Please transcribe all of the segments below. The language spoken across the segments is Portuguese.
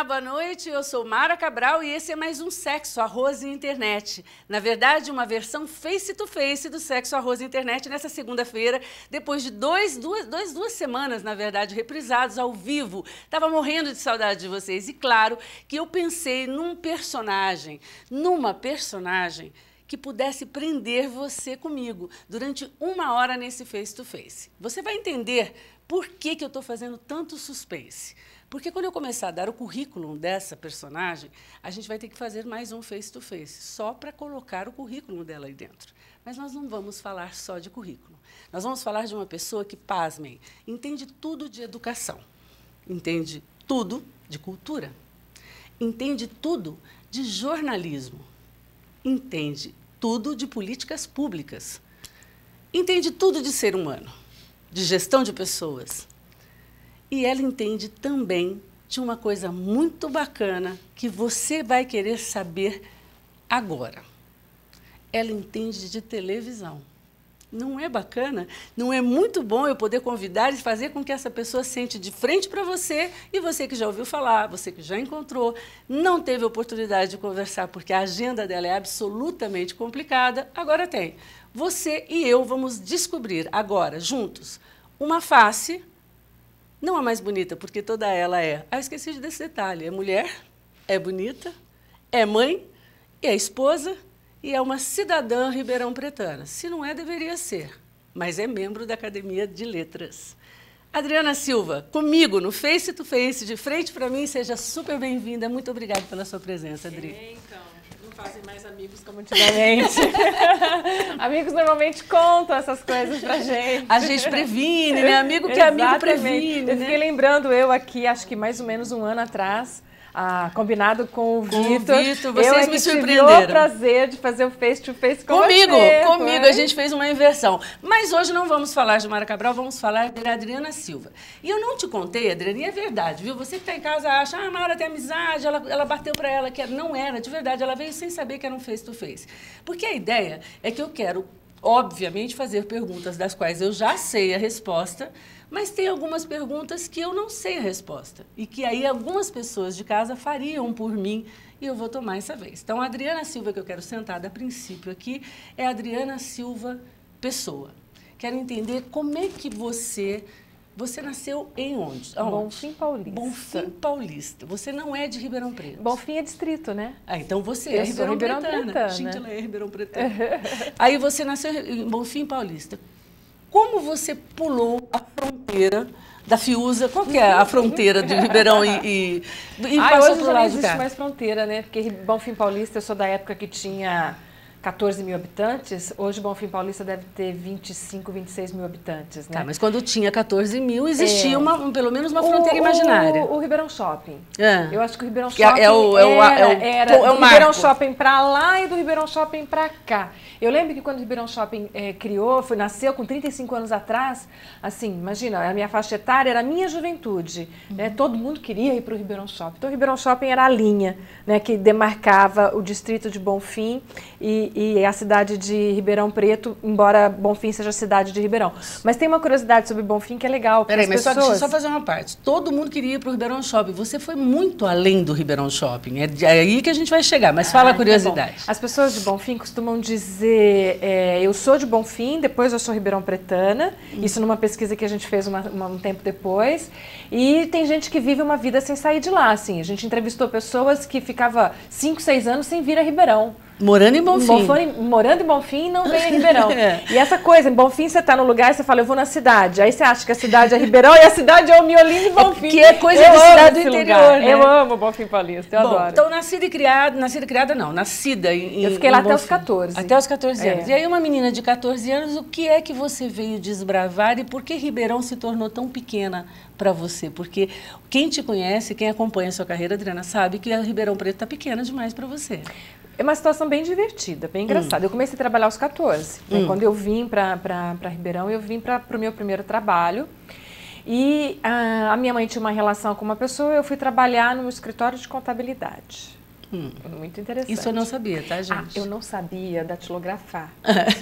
boa noite. Eu sou Mara Cabral e esse é mais um Sexo, Arroz e Internet. Na verdade, uma versão face-to-face do Sexo, Arroz e Internet nessa segunda-feira, depois de duas semanas, na verdade, reprisados ao vivo. Estava morrendo de saudade de vocês. E claro que eu pensei numa personagem que pudesse prender você comigo durante 1 hora nesse face-to-face. Você vai entender por que eu estou fazendo tanto suspense. Porque quando eu começar a dar o currículo dessa personagem, a gente vai ter que fazer mais um face-to-face, só para colocar o currículo dela aí dentro. Mas nós não vamos falar só de currículo. Nós vamos falar de uma pessoa que, pasmem, entende tudo de educação, entende tudo de cultura, entende tudo de jornalismo, entende tudo de políticas públicas, entende tudo de ser humano, de gestão de pessoas. E ela entende também de uma coisa muito bacana que você vai querer saber agora. Ela entende de televisão. Não é bacana? Não é muito bom eu poder convidar e fazer com que essa pessoa sente de frente para você e você que já ouviu falar, você que já encontrou, não teve oportunidade de conversar porque a agenda dela é absolutamente complicada, agora tem. Você e eu vamos descobrir agora, juntos, uma face, não a mais bonita, porque toda ela é. Ah, esqueci desse detalhe. É mulher, é bonita, é mãe, é esposa e é uma cidadã ribeirão-pretana. Se não é, deveria ser, mas é membro da Academia de Letras. Adriana Silva, comigo no Face to Face, de frente para mim, seja super bem-vinda. Muito obrigada pela sua presença, Adri. Então, não fazem mais amigos como antigamente. Amigos normalmente contam essas coisas pra gente. A gente previne, né? Amigo que amigo previne. Eu fiquei lembrando, eu aqui, acho que mais ou menos 1 ano atrás, combinado com o Vitor. Vocês me surpreenderam. Eu tive o prazer de fazer o face-to-face comigo. Foi? A gente fez uma inversão. Mas hoje não vamos falar de Mara Cabral, vamos falar da Adriana Silva. E eu não te contei, Adriana, e é verdade, viu? Você que está em casa acha, a Mara tem amizade, ela bateu para ela, que não era, de verdade, ela veio sem saber que era um face-to-face. Porque a ideia é que eu quero, obviamente, fazer perguntas das quais eu já sei a resposta, mas tem algumas perguntas que eu não sei a resposta e que aí algumas pessoas de casa fariam por mim e eu vou tomar essa vez. Então, a Adriana Silva, que eu quero sentar a princípio aqui, é a Adriana Silva Pessoa. Quero entender como é que você nasceu em onde? Bonfim Paulista. Bonfim Paulista. Você não é de Ribeirão Preto. Bonfim é distrito, né? Ah, então você é Ribeirão-Pretana. Gente, ela é Ribeirão-Pretana. Aí você nasceu em Bonfim Paulista. Como você pulou a fronteira da Fiuza? Qual que é a fronteira de Ribeirão e passou hoje para o já não lado de existe cá? mais fronteira, né? Porque Bonfim Paulista, eu sou da época que tinha 14 mil habitantes. Hoje, Bonfim Paulista deve ter 25, 26 mil habitantes, né? Tá, mas quando tinha 14 mil, existia pelo menos uma fronteira imaginária. O Ribeirão Shopping. É. Eu acho que o Ribeirão Que Shopping era do Ribeirão Shopping para lá e do Ribeirão Shopping para cá. Eu lembro que quando o Ribeirão Shopping nasceu com 35 anos atrás, assim, imagina, a minha faixa etária era a minha juventude, né? Todo mundo queria ir para o Ribeirão Shopping. Então, o Ribeirão Shopping era a linha, né, que demarcava o distrito de Bonfim e a cidade de Ribeirão Preto, embora Bonfim seja a cidade de Ribeirão. Mas tem uma curiosidade sobre Bonfim que é legal. Peraí, mas deixa eu só fazer uma parte. Todo mundo queria ir para o Ribeirão Shopping. Você foi muito além do Ribeirão Shopping. É aí que a gente vai chegar, mas fala a curiosidade. Tá. As pessoas de Bonfim costumam dizer, eu sou de Bonfim, depois eu sou Ribeirão-Pretana. Isso numa pesquisa que a gente fez um tempo depois. E tem gente que vive uma vida sem sair de lá, assim. A gente entrevistou pessoas que ficavam 5, 6 anos sem vir a Ribeirão. Morando em Bonfim. Morando em Bonfim, não vem a Ribeirão. E essa coisa, em Bonfim você está no lugar e você fala, eu vou na cidade. Aí você acha que a cidade é Ribeirão e a cidade é o miolinho de Bonfim. Que é coisa de cidade do interior, né? Eu amo Bonfim Paulista, eu adoro. Então, nascida em Eu fiquei lá até os 14. Até os 14 anos. E aí, uma menina de 14 anos, o que é que você veio desbravar e por que Ribeirão se tornou tão pequena para você? Porque quem te conhece, quem acompanha a sua carreira, Adriana, sabe que a Ribeirão Preto está pequena demais para você. É uma situação bem divertida, bem engraçada. Eu comecei a trabalhar aos 14. Né? Quando eu vim para Ribeirão, eu vim para o meu primeiro trabalho. E a minha mãe tinha uma relação com uma pessoa, eu fui trabalhar no escritório de contabilidade. Muito interessante. Isso eu não sabia, tá, gente? Eu não sabia datilografar,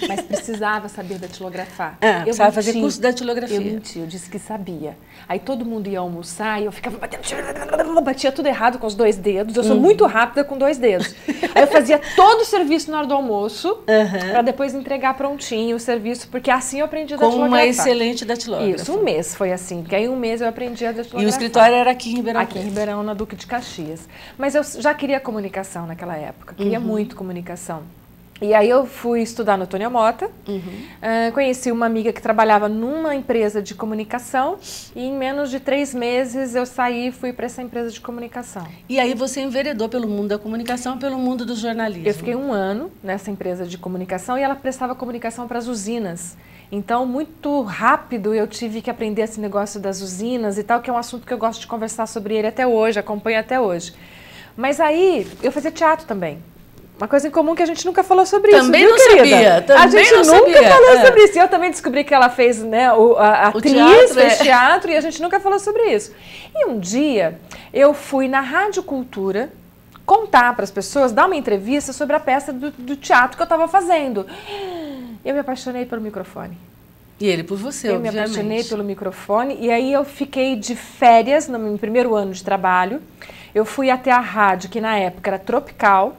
mas precisava saber datilografar. Eu precisava fazer curso de datilografia. Eu menti, eu disse que sabia. Aí todo mundo ia almoçar e eu ficava batendo, batia tudo errado com os 2 dedos. Eu sou muito rápida com 2 dedos. Aí eu fazia todo o serviço na hora do almoço, para depois entregar prontinho o serviço, porque assim eu aprendi a datilografar. Como uma excelente datilógrafa. Isso, 1 mês foi assim, porque aí 1 mês eu aprendi a datilografar. E o escritório era aqui em Ribeirão Preto? Aqui em Ribeirão, na Duque de Caxias. Mas eu já queria comunicação naquela época, queria muito comunicação. E aí eu fui estudar no Tônia Mota, conheci uma amiga que trabalhava numa empresa de comunicação e em menos de 3 meses eu saí e fui para essa empresa de comunicação. E aí você enveredou pelo mundo da comunicação, pelo mundo do jornalismo. Eu fiquei 1 ano nessa empresa de comunicação e ela prestava comunicação para as usinas. Então, muito rápido eu tive que aprender esse negócio das usinas e tal, que é um assunto que eu gosto de conversar sobre ele até hoje, acompanho até hoje. Mas aí, eu fazia teatro também. Uma coisa em comum que a gente nunca falou sobre isso, também viu, não querida? Sabia, também a gente não nunca sabia. falou sobre isso. E eu também descobri que ela fez, né, a atriz, teatro, fez teatro, e a gente nunca falou sobre isso. E um dia, eu fui na Rádio Cultura contar para as pessoas, dar uma entrevista sobre a peça do teatro que eu estava fazendo. Eu me apaixonei pelo microfone. E ele por você, obviamente. Eu me apaixonei pelo microfone e aí eu fiquei de férias no meu primeiro ano de trabalho. Eu fui até a rádio, que na época era Tropical,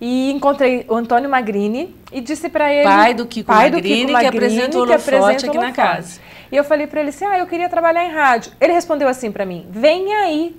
e encontrei o Antônio Magrini e disse para ele... Pai do Kiko Magrini, que apresenta o Holofote aqui na casa. E eu falei para ele assim, eu queria trabalhar em rádio. Ele respondeu assim para mim, vem aí.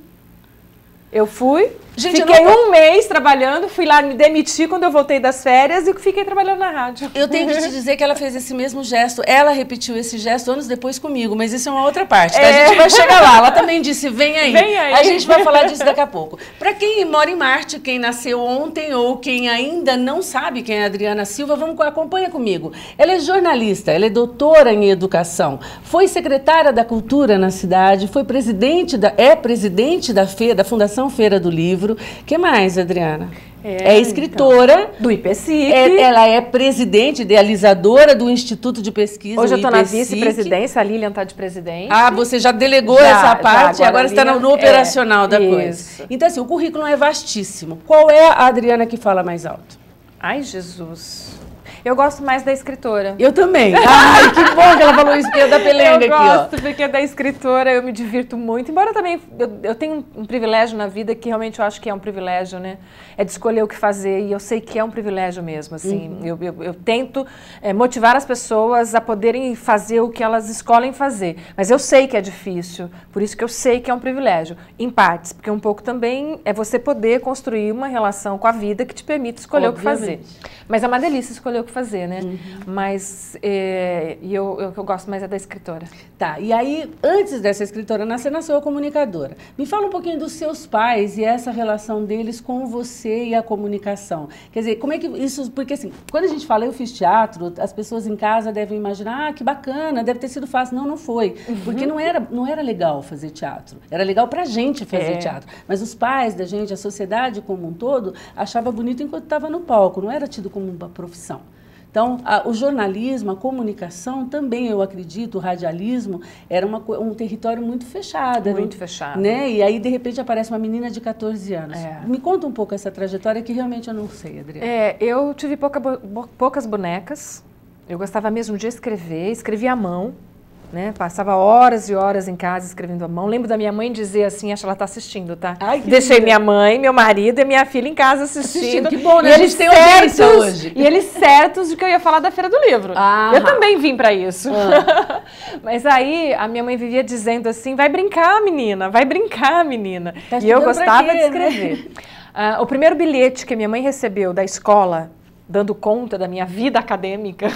Eu fui, fiquei 1 mês trabalhando, fui lá me demitir quando eu voltei das férias e fiquei trabalhando na rádio. Eu tenho que te dizer que ela fez esse mesmo gesto, ela repetiu esse gesto anos depois comigo, mas isso é uma outra parte, tá? A gente vai chegar lá. Ela também disse, vem aí. Vem aí. A gente vai falar disso daqui a pouco. Para quem mora em Marte, quem nasceu ontem ou quem ainda não sabe quem é a Adriana Silva, acompanha comigo. Ela é jornalista, ela é doutora em educação, foi secretária da Cultura na cidade, foi presidente da Fundação Feira do Livro. O que mais, Adriana? É escritora. Então, do IPSIC. Ela é presidente, idealizadora do Instituto de Pesquisa. Hoje eu estou na vice-presidência, a Lilian está de presidente. Você já delegou essa parte e agora está no operacional da coisa. Então, assim, o currículo é vastíssimo. Qual é a Adriana que fala mais alto? Ai, Jesus. Eu gosto mais da escritora. Eu também. Ai, que bom que ela falou isso, porque é da pelenga aqui, ó. Eu gosto, porque da escritora eu me divirto muito. Embora também eu tenho um privilégio na vida que realmente eu acho que é um privilégio, né? É de escolher o que fazer e eu sei que é um privilégio mesmo, assim. Eu tento motivar as pessoas a poderem fazer o que elas escolhem fazer. Mas eu sei que é difícil, por isso que eu sei que é um privilégio. Em partes, porque um pouco também é você poder construir uma relação com a vida que te permite escolher o que fazer. Mas é uma delícia escolher o que fazer, né? Mas eu gosto mais é da escritora. Tá, e aí, antes dessa escritora nascer, nasceu a comunicadora. Me fala um pouquinho dos seus pais e essa relação deles com você e a comunicação. Quer dizer, como é que isso... Porque assim, quando a gente fala, eu fiz teatro, as pessoas em casa devem imaginar, que bacana, deve ter sido fácil. Não, não foi. Porque não era legal fazer teatro. Era legal pra gente fazer teatro. Mas os pais da gente, a sociedade como um todo, achava bonito enquanto estava no palco. Não era tido como uma profissão. Então, o jornalismo, a comunicação, também eu acredito, o radialismo, era um território muito fechado. Muito fechado. Né? E aí, de repente, aparece uma menina de 14 anos. Me conta um pouco essa trajetória que realmente eu não sei, Adriana. Eu tive poucas bonecas, eu gostava mesmo de escrever, escrevia à mão. Né? Passava horas e horas em casa escrevendo à mão. Lembro da minha mãe dizer assim, acho que ela está assistindo, tá? Ai, deixei minha mãe, meu marido e minha filha em casa assistindo. Que bom, né? A gente tem audiência hoje. E eles certos de que eu ia falar da Feira do Livro. Eu também vim para isso. Mas aí a minha mãe vivia dizendo assim, vai brincar, menina, vai brincar, menina. Tá, e eu gostava de escrever. Né? O primeiro bilhete que a minha mãe recebeu da escola, dando conta da minha vida acadêmica,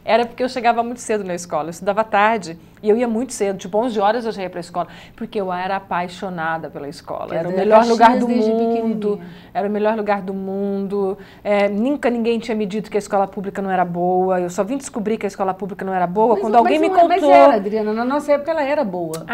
era porque eu chegava muito cedo na escola. Eu estudava tarde e eu ia muito cedo, tipo 11 horas eu já ia para a escola, porque eu era apaixonada pela escola. Era o melhor lugar do mundo. Era o melhor lugar do mundo. Nunca ninguém tinha me dito que a escola pública não era boa. Eu só vim descobrir que a escola pública não era boa quando alguém me contou. Mas era, Adriana, na nossa época ela era boa.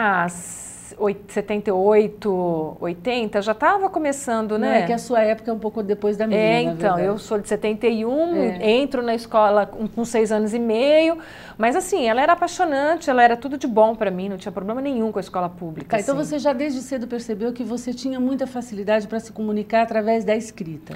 78, 80, já estava começando, né? Não, é que a sua época é um pouco depois da minha, então, eu sou de 71, entro na escola com 6 anos e meio, mas assim, ela era apaixonante, ela era tudo de bom para mim, não tinha problema nenhum com a escola pública. Tá, então você já desde cedo percebeu que você tinha muita facilidade para se comunicar através da escrita.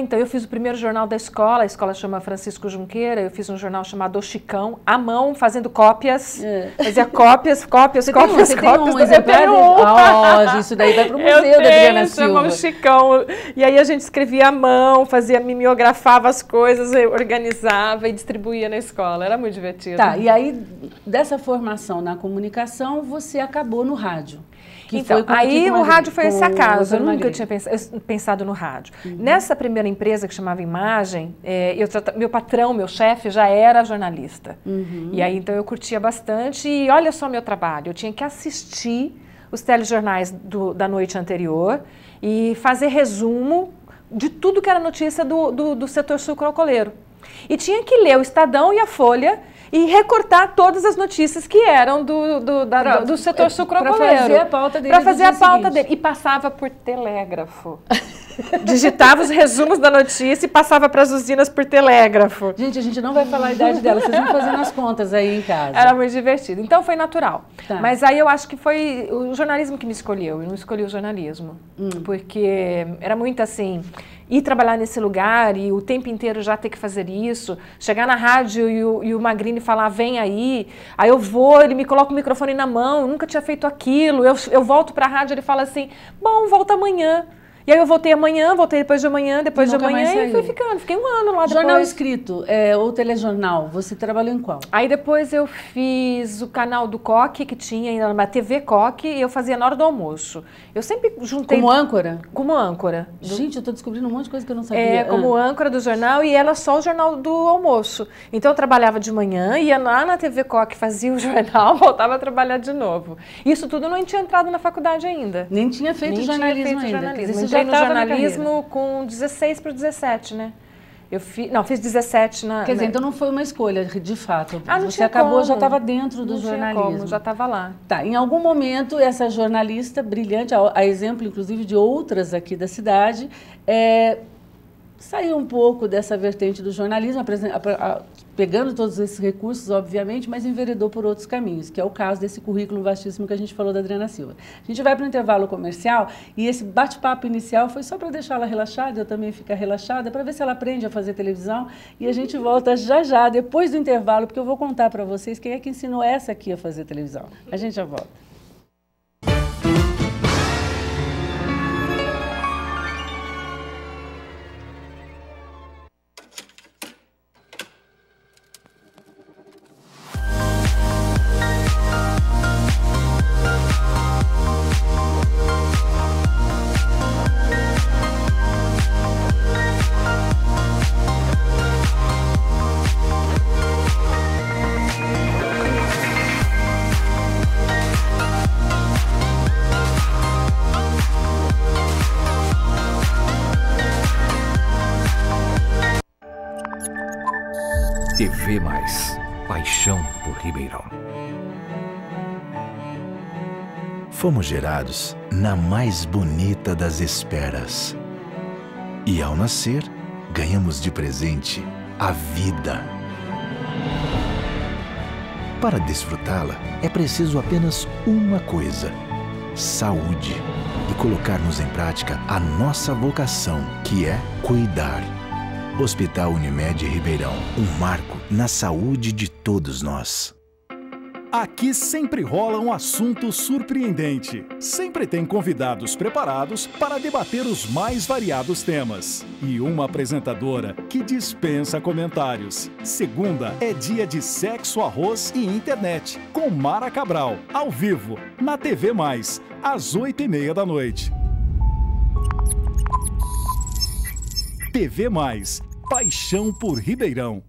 Então eu fiz o primeiro jornal da escola, a escola chama Francisco Junqueira, eu fiz um jornal chamado O Chicão, à mão, fazendo cópias, fazia cópias. Você tem um exemplar? Isso daí vai para o museu da Adriana Silva. Chama O Chicão, e aí a gente escrevia à mão, mimeografava as coisas, organizava e distribuía na escola, era muito divertido. Tá, e aí dessa formação na comunicação, você acabou no rádio. Então, aí o rádio foi esse acaso, eu nunca tinha pensado no rádio. Nessa primeira empresa que chamava Imagem, meu patrão, meu chefe já era jornalista. E aí então eu curtia bastante e olha só meu trabalho, eu tinha que assistir os telejornais da noite anterior e fazer resumo de tudo que era notícia do setor sucroalcooleiro. E tinha que ler o Estadão e a Folha e recortar todas as notícias que eram do setor sucroalcooleiro. Para fazer a pauta dele. Para fazer a pauta dele. E passava por telégrafo. Digitava os resumos da notícia e passava para as usinas por telégrafo. Gente, a gente não vai falar a idade dela, vocês vão fazendo as contas aí em casa. Era muito divertido. Então foi natural. Tá. Mas aí eu acho que foi o jornalismo que me escolheu. Eu não escolhi o jornalismo. Porque era muito assim, ir trabalhar nesse lugar e o tempo inteiro já ter que fazer isso, chegar na rádio e o Magrini falar, vem aí eu vou, ele me coloca o microfone na mão, eu nunca tinha feito aquilo, eu volto para a rádio, ele fala assim, bom, volta amanhã. E aí eu voltei amanhã, voltei depois de amanhã e fui ficando. Fiquei um ano lá depois. Jornal escrito ou telejornal, você trabalhou em qual? Aí depois eu fiz o canal do Coque, que tinha ainda na TV Coque, e eu fazia na hora do almoço. Eu sempre juntei... Como âncora? Como âncora. Gente, eu tô descobrindo um monte de coisa que eu não sabia. Como âncora do jornal e ela só o jornal do almoço. Então eu trabalhava de manhã, ia lá na TV Coque, fazia o jornal, voltava a trabalhar de novo. Isso tudo eu não tinha entrado na faculdade ainda. Nem tinha feito jornalismo ainda. Entrei no jornalismo com 16 para 17, né? Fiz 17 na... Quer dizer, então não foi uma escolha, de fato. Não Você acabou, já estava dentro do jornalismo. Já estava lá. Tá, em algum momento, essa jornalista brilhante, a exemplo, inclusive, de outras aqui da cidade, saiu um pouco dessa vertente do jornalismo, pegando todos esses recursos, obviamente, mas enveredou por outros caminhos, que é o caso desse currículo vastíssimo que a gente falou da Adriana Silva. A gente vai para o intervalo comercial e esse bate-papo inicial foi só para deixá-la relaxada, eu também ficar relaxada, para ver se ela aprende a fazer televisão. E a gente volta já, depois do intervalo, porque eu vou contar para vocês quem é que ensinou essa aqui a fazer televisão. A gente já volta. TV Mais, paixão por Ribeirão. Fomos gerados na mais bonita das esperas. E ao nascer, ganhamos de presente a vida. Para desfrutá-la, é preciso apenas uma coisa: saúde. E colocarmos em prática a nossa vocação, que é cuidar. Hospital Unimed Ribeirão, um marco na saúde de todos nós. Aqui sempre rola um assunto surpreendente. Sempre tem convidados preparados para debater os mais variados temas. E uma apresentadora que dispensa comentários. Segunda é dia de sexo, arroz e internet, com Mara Cabral, ao vivo, na TV Mais, às 8h30 da noite. TV Mais, paixão por Ribeirão.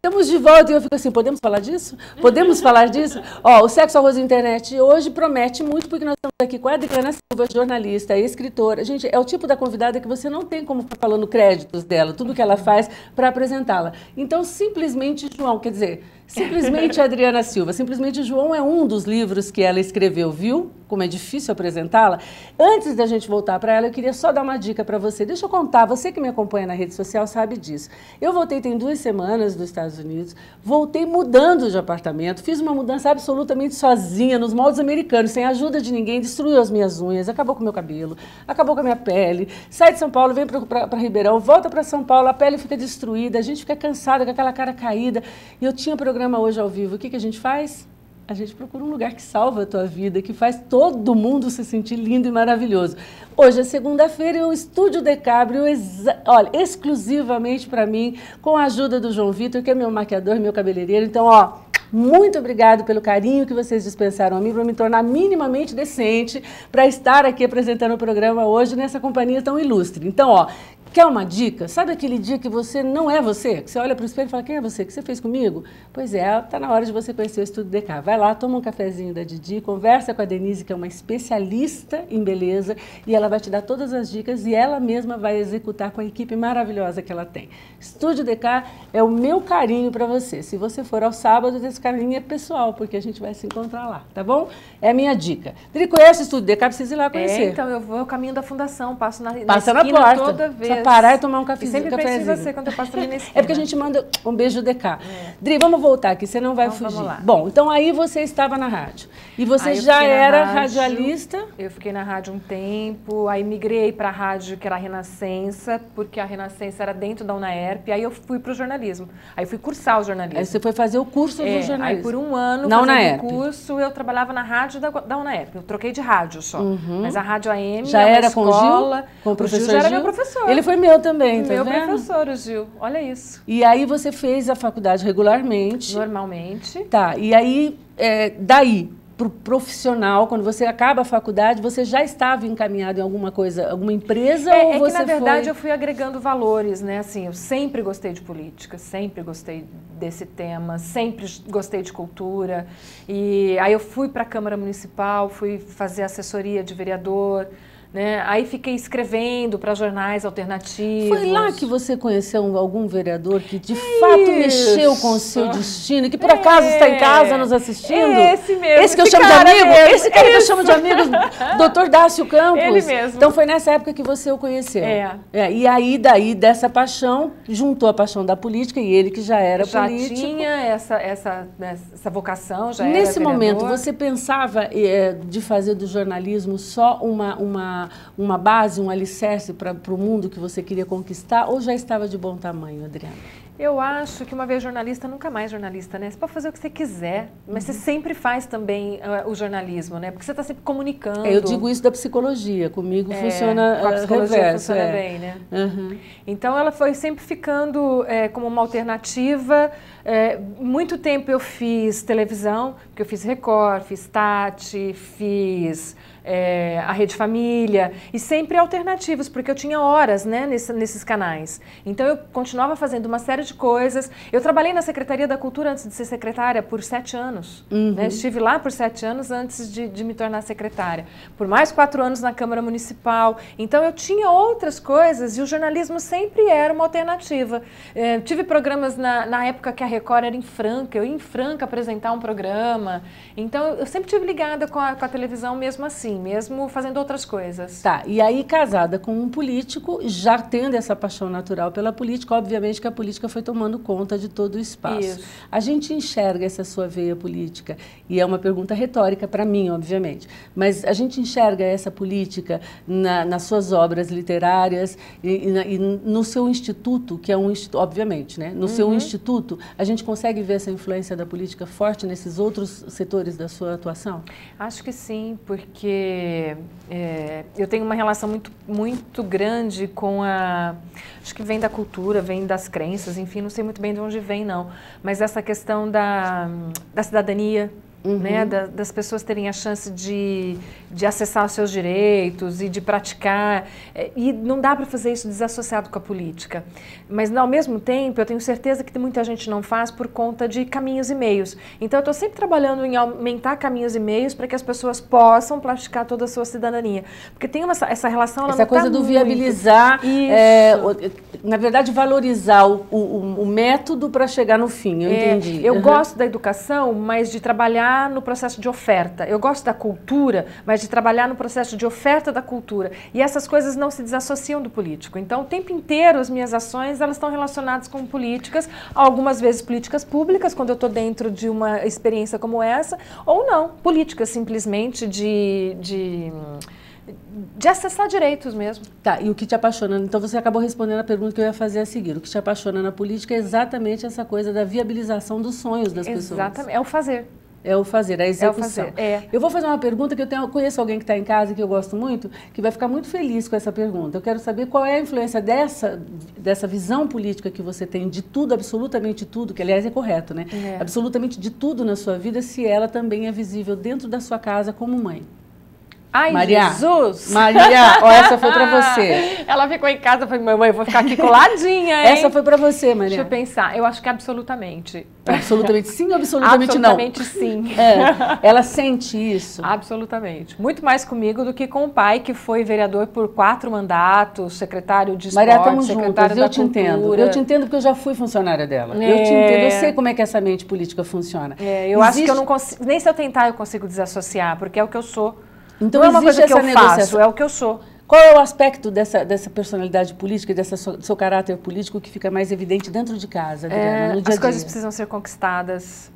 Estamos de volta e eu fico assim, podemos falar disso? Podemos falar disso? Ó, o Sexo, Arroz e Internet hoje promete muito, porque nós estamos aqui com a Adriana Silva, jornalista, escritora. Gente, é o tipo da convidada que você não tem como ficar falando créditos dela, tudo que ela faz para apresentá-la. Então, simplesmente João, quer dizer, simplesmente Adriana Silva, simplesmente João é um dos livros que ela escreveu, viu? Como é difícil apresentá-la. Antes da gente voltar para ela, eu queria só dar uma dica para você. Deixa eu contar, você que me acompanha na rede social sabe disso. Eu voltei tem 2 semanas dos Estados Unidos, voltei mudando de apartamento, fiz uma mudança absolutamente sozinha, nos moldes americanos, sem ajuda de ninguém, destruiu as minhas unhas, acabou com o meu cabelo, acabou com a minha pele, sai de São Paulo, vem para Ribeirão, volta para São Paulo, a pele fica destruída, a gente fica cansada, com aquela cara caída. E eu tinha programa hoje ao vivo, o que a gente faz? A gente procura um lugar que salva a tua vida, que faz todo mundo se sentir lindo e maravilhoso. Hoje é segunda-feira e o Estúdio Decabrio, olha, exclusivamente para mim, com a ajuda do João Vitor, que é meu maquiador, meu cabeleireiro. Então, ó, muito obrigado pelo carinho que vocês dispensaram a mim para me tornar minimamente decente para estar aqui apresentando o programa hoje nessa companhia tão ilustre. Então, ó, quer uma dica? Sabe aquele dia que você não é você? Que você olha para o espelho e fala, quem é você? O que você fez comigo? Pois é, está na hora de você conhecer o Estúdio DK. Vai lá, toma um cafezinho da Didi, conversa com a Denise, que é uma especialista em beleza, e ela vai te dar todas as dicas e ela mesma vai executar com a equipe maravilhosa que ela tem. Estúdio DK é o meu carinho para você. Se você for ao sábado, esse carinho é pessoal, porque a gente vai se encontrar lá, tá bom? É a minha dica. Dri, conhece o Estúdio DK? Precisa ir lá conhecer. Então, eu vou ao caminho da fundação, passo na esquina porta toda vez. Parar e tomar um cafezinho. Sempre penso em você quando eu passo ali na esquina. É porque a gente manda um beijo DK. Dri, vamos voltar aqui, você não vai fugir. Vamos lá. Bom, então aí você estava na rádio. E você já era radialista? Eu fiquei na rádio um tempo, aí migrei para a rádio que era a Renascença, porque a Renascença era dentro da UNAERP, aí eu fui para o jornalismo. Aí fui cursar o jornalismo. Aí você foi fazer o curso do jornalismo. Aí por um ano, fazendo o curso, eu trabalhava na rádio da UNAERP. Eu troquei de rádio só. Mas a rádio AM já era com escola, o Gil? Com o professor Gil? Já era Gil? meu professor. Ele foi meu também, tá meu vendo? professor, o Gil. Olha isso. E aí você fez a faculdade regularmente? Normalmente. Tá, e aí, daí, pro profissional, quando você acaba a faculdade, você já estava encaminhado em alguma coisa, alguma empresa? Ou você que, na verdade, eu fui agregando valores, né? Assim, eu sempre gostei de política, sempre gostei desse tema, sempre gostei de cultura. E aí eu fui para a Câmara Municipal, fui fazer assessoria de vereador, né? Aí fiquei escrevendo para jornais alternativos. Foi lá que você conheceu algum vereador que de fato mexeu com o seu destino, que por acaso está em casa nos assistindo? Esse mesmo. Esse que eu chamo de amigo? Esse cara que eu chamo de amigo, Dr. Dácio Campos. Ele mesmo. Então foi nessa época que você o conheceu. E aí, daí, dessa paixão, juntou a paixão da política e ele que já era político. Já tinha essa vocação, já era Nesse vereador. momento, você pensava de fazer do jornalismo só uma base, um alicerce para o mundo que você queria conquistar, ou já estava de bom tamanho, Adriana? Eu acho que uma vez jornalista, nunca mais jornalista, né? Você pode fazer o que você quiser, mas você sempre faz também o jornalismo, né? Porque você está sempre comunicando. Eu digo isso da psicologia, comigo funciona com a psicologia reverso. Funciona bem, né? Então ela foi sempre ficando como uma alternativa. Muito tempo eu fiz televisão, porque eu fiz Record, fiz Tati, fiz a Rede Família, e sempre alternativos, porque eu tinha horas, né, nesses canais. Então eu continuava fazendo uma série de coisas. Eu trabalhei na Secretaria da Cultura antes de ser secretária por 7 anos. Né? Estive lá por 7 anos antes de me tornar secretária. Por mais 4 anos na Câmara Municipal. Então eu tinha outras coisas e o jornalismo sempre era uma alternativa. Tive programas na época que a Record era em Franca. Eu ia em Franca apresentar um programa. Então eu sempre estive ligada com a televisão mesmo assim, mesmo fazendo outras coisas. Tá, e aí casada com um político, já tendo essa paixão natural pela política, obviamente que a política foi tomando conta de todo o espaço. Isso. A gente enxerga essa sua veia política, e é uma pergunta retórica para mim, obviamente, mas a gente enxerga essa política nas suas obras literárias e no seu instituto, que é um instituto, obviamente, né? No seu instituto, a gente consegue ver essa influência da política forte nesses outros setores da sua atuação? Acho que sim, porque eu tenho uma relação muito grande com acho que vem da cultura, vem das crenças, enfim, não sei muito bem de onde vem, não. Mas essa questão da cidadania, né, das pessoas terem a chance de acessar os seus direitos e de praticar. E não dá para fazer isso desassociado com a política. Mas, ao mesmo tempo, eu tenho certeza que muita gente não faz por conta de caminhos e meios. Então, eu estou sempre trabalhando em aumentar caminhos e meios para que as pessoas possam praticar toda a sua cidadania. Porque tem essa relação... Essa coisa do viabilizar, na verdade, valorizar o método para chegar no fim, eu entendi. Eu gosto da educação, mas de trabalhar no processo de oferta. Eu gosto da cultura, mas de trabalhar no processo de oferta da cultura. E essas coisas não se desassociam do político. Então, o tempo inteiro, as minhas ações, elas estão relacionadas com políticas, algumas vezes políticas públicas, quando eu estou dentro de uma experiência como essa, ou não, políticas simplesmente de acessar direitos mesmo. Tá, e o que te apaixona? Então você acabou respondendo a pergunta que eu ia fazer a seguir. O que te apaixona na política é exatamente essa coisa da viabilização dos sonhos das pessoas. Exatamente, é o fazer. É o fazer, a execução. É o fazer, Eu vou fazer uma pergunta que eu conheço alguém que está em casa, que eu gosto muito, que vai ficar muito feliz com essa pergunta. Eu quero saber qual é a influência dessa visão política que você tem de tudo, absolutamente tudo, que aliás é correto, né? Absolutamente de tudo na sua vida, se ela também é visível dentro da sua casa como mãe. Ai, Maria, Jesus! Maria, ó, essa foi pra você. Ela ficou em casa e falou, mamãe, eu vou ficar aqui coladinha, hein? Essa foi pra você, Maria. Deixa eu pensar, eu acho que absolutamente. Absolutamente sim ou absolutamente não? Absolutamente sim. Ela sente isso? Absolutamente. Muito mais comigo do que com o pai, que foi vereador por 4 mandatos, secretário de esporte, Maria, estamos secretário juntas, da cultura. Eu te entendo porque eu já fui funcionária dela. Eu te entendo, eu sei como é que essa mente política funciona. Eu acho que eu não consigo, nem se eu tentar eu consigo desassociar, porque é o que eu sou. Então, não é uma coisa que eu faço, é o que eu sou. Qual é o aspecto dessa personalidade política, do seu caráter político que fica mais evidente dentro de casa, Adriana, no dia a dia? As coisas precisam ser conquistadas,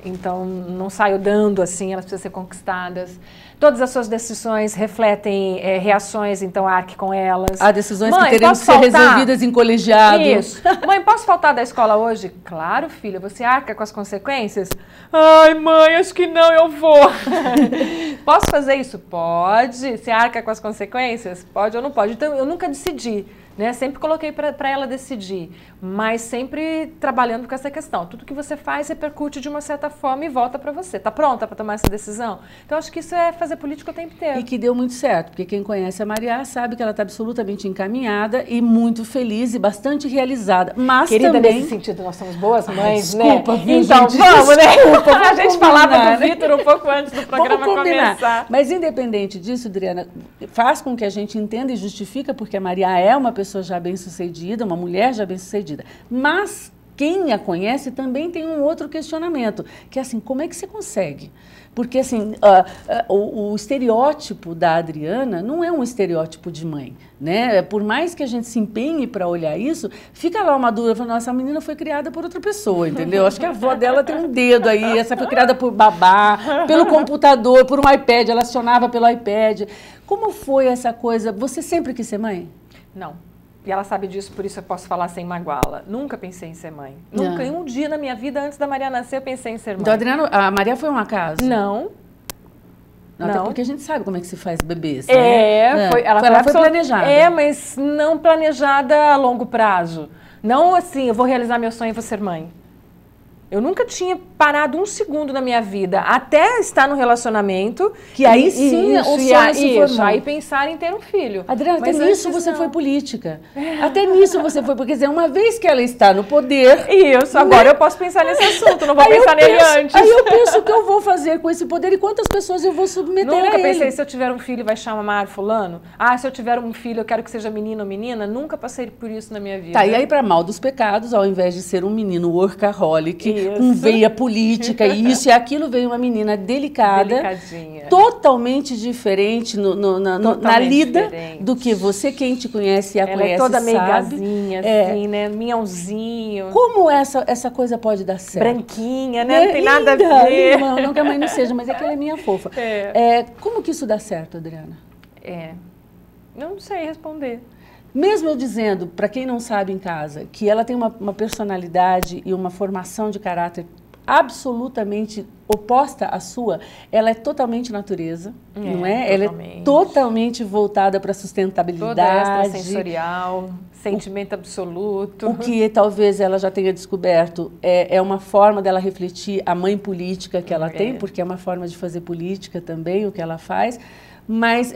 então não saio dando assim, elas precisam ser conquistadas. Todas as suas decisões refletem reações, então arque com elas. Há decisões que terão que ser resolvidas em colegiado. Isso. Mãe, posso faltar da escola hoje? Claro, filha, você arca com as consequências? Ai, mãe, acho que não, eu vou. Posso fazer isso? Pode. Você arca com as consequências? Pode ou não pode. Então, eu nunca decidi. Né? Sempre coloquei para ela decidir, mas sempre trabalhando com essa questão. Tudo que você faz repercute de uma certa forma e volta para você. Está pronta para tomar essa decisão? Então, acho que isso é fazer política o tempo inteiro. E que deu muito certo, porque quem conhece a Maria sabe que ela está absolutamente encaminhada e muito feliz e bastante realizada. Mas querida, também... nesse sentido, nós somos boas mães, desculpa, né? Viu, então, gente, vamos, né? A gente falava né? do Vitor um pouco antes do programa começar. Mas, independente disso, Adriana, faz com que a gente entenda e justifica, porque a Maria é uma pessoa já bem-sucedida, uma mulher já bem-sucedida. Mas quem a conhece também tem um outro questionamento, que é assim, como é que você consegue? Porque, assim, o estereótipo da Adriana não é um estereótipo de mãe, né? Por mais que a gente se empenhe para olhar isso, fica lá uma dúvida, fala, nossa, a menina foi criada por outra pessoa, entendeu? Acho que a avó dela tem um dedo aí, essa foi criada por babá, pelo computador, por um iPad, ela acionava pelo iPad. Como foi essa coisa? Você sempre quis ser mãe? Não. E ela sabe disso, por isso eu posso falar sem magoá-la. Nunca pensei em ser mãe. Nunca, em um dia na minha vida, antes da Maria nascer, eu pensei em ser mãe. Então, Adriana, a Maria foi um acaso? Não. Não. Até porque a gente sabe como é que se faz bebês, né? Ela foi planejada. Mas não planejada a longo prazo. Não assim, eu vou realizar meu sonho e vou ser mãe. Eu nunca tinha parado um segundo na minha vida, até estar no relacionamento. Que aí sim o sonho se formou. Aí pensar em ter um filho. Adriana, até nisso você foi política. Até nisso você foi, porque dizer, uma vez que ela está no poder... Isso, agora eu posso pensar nesse assunto, não vou pensar nele antes. Aí eu penso o que eu vou fazer com esse poder e quantas pessoas eu vou submeter a ele. Nunca pensei, se eu tiver um filho vai chamar fulano? Ah, se eu tiver um filho eu quero que seja menino ou menina? Nunca passei por isso na minha vida. Tá, e aí para mal dos pecados, ao invés de ser um menino workaholic, com veia política, e isso e aquilo, veio uma menina delicada, totalmente diferente na lida do que você, quem te conhece e a conhece, é toda sabe. Meigazinha, assim, né? Minhãozinho. Como essa coisa pode dar certo? Branquinha, né? Não tem nada a ver. Não que a mãe não seja, mas é que ela é minha fofa. Como que isso dá certo, Adriana? Eu não sei responder. Mesmo eu dizendo, para quem não sabe em casa, que ela tem uma personalidade e uma formação de caráter absolutamente oposta à sua, ela é totalmente natureza, não é? Ela é totalmente voltada para a sustentabilidade. Toda extrasensorial, sentimento absoluto. O que talvez ela já tenha descoberto é uma forma dela refletir a mãe política que ela tem, porque é uma forma de fazer política também, o que ela faz, mas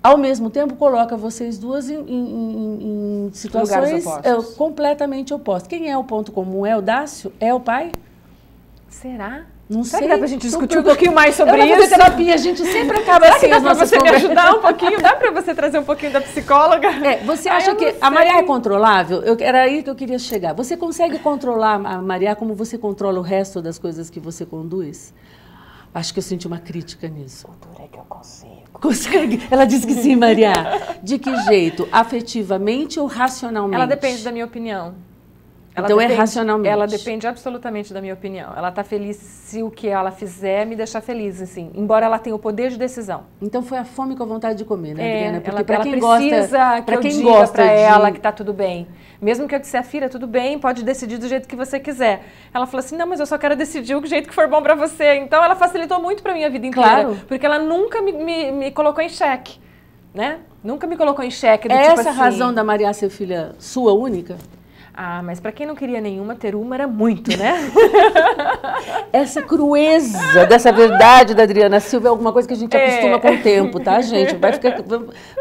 ao mesmo tempo coloca vocês duas em situações completamente opostas. Quem é o ponto comum? É o Dácio? É o pai? Será? Não Será sei. que dá pra gente discutir um pouquinho mais sobre isso? Eu terapia, a gente sempre acaba assim. Dá pra você me ajudar um pouquinho? Dá pra você trazer um pouquinho da psicóloga? Você acha que a Maria é controlável? Era aí que eu queria chegar. Você consegue controlar a Maria como você controla o resto das coisas que você conduz? Acho que eu senti uma crítica nisso. Doutora, é que eu consigo. Consegue? Ela disse que sim, Maria. De que jeito? Afetivamente ou racionalmente? Ela depende da minha opinião. Então é racionalmente. Ela depende absolutamente da minha opinião. Ela está feliz se o que ela fizer me deixar feliz, assim. Embora ela tenha o poder de decisão. Então foi a fome com a vontade de comer, né, Adriana? Porque para quem gosta, para quem gosta para ela que tá tudo bem. Mesmo que eu disser, filha, tudo bem, pode decidir do jeito que você quiser. Ela falou assim, não, mas eu só quero decidir o jeito que for bom para você. Então ela facilitou muito para mim a vida inteira. Claro. Porque ela nunca me colocou em xeque, né? Nunca me colocou em xeque. É essa a razão da Maria ser filha sua única? Ah, mas para quem não queria nenhuma, ter uma era muito, né? Essa crueza dessa verdade da Adriana Silva é alguma coisa que a gente acostuma com o tempo, tá, gente?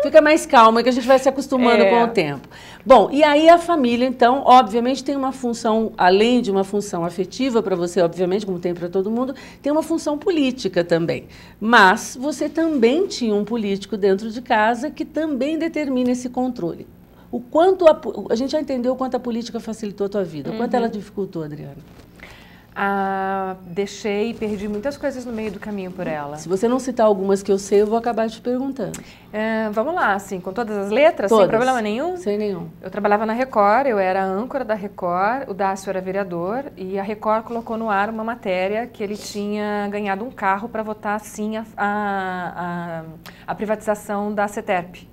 Fica mais calma que a gente vai se acostumando com o tempo. Bom, e aí a família, então, obviamente tem uma função, além de uma função afetiva para você, obviamente, como tem para todo mundo, tem uma função política também. Mas você também tinha um político dentro de casa que também determina esse controle. O quanto a gente já entendeu o quanto a política facilitou a tua vida. O quanto ela dificultou, Adriana? Deixei e perdi muitas coisas no meio do caminho por ela. Se você não citar algumas que eu sei, eu vou acabar te perguntando. Vamos lá, assim, com todas as letras, todas. Sem problema nenhum? Sem nenhum. Eu trabalhava na Record, eu era âncora da Record, o Dácio era vereador, e a Record colocou no ar uma matéria que ele tinha ganhado um carro para votar, sim, a privatização da CETERP.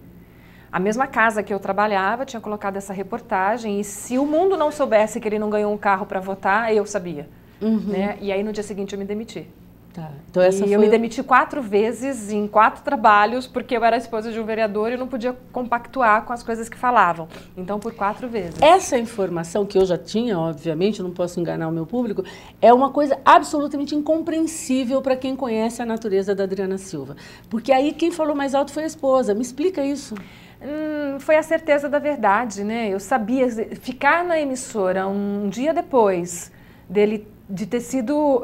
A mesma casa que eu trabalhava tinha colocado essa reportagem e se o mundo não soubesse que ele não ganhou um carro para votar, eu sabia. Né? E aí no dia seguinte eu me demiti. Tá. Então, eu me demiti 4 vezes em 4 trabalhos porque eu era esposa de um vereador e não podia compactuar com as coisas que falavam. Então por 4 vezes. Essa informação que eu já tinha, obviamente, não posso enganar o meu público, é uma coisa absolutamente incompreensível para quem conhece a natureza da Adriana Silva. Porque aí quem falou mais alto foi a esposa. Me explica isso. Foi a certeza da verdade, né? Eu sabia, ficar na emissora um dia depois de ter sido,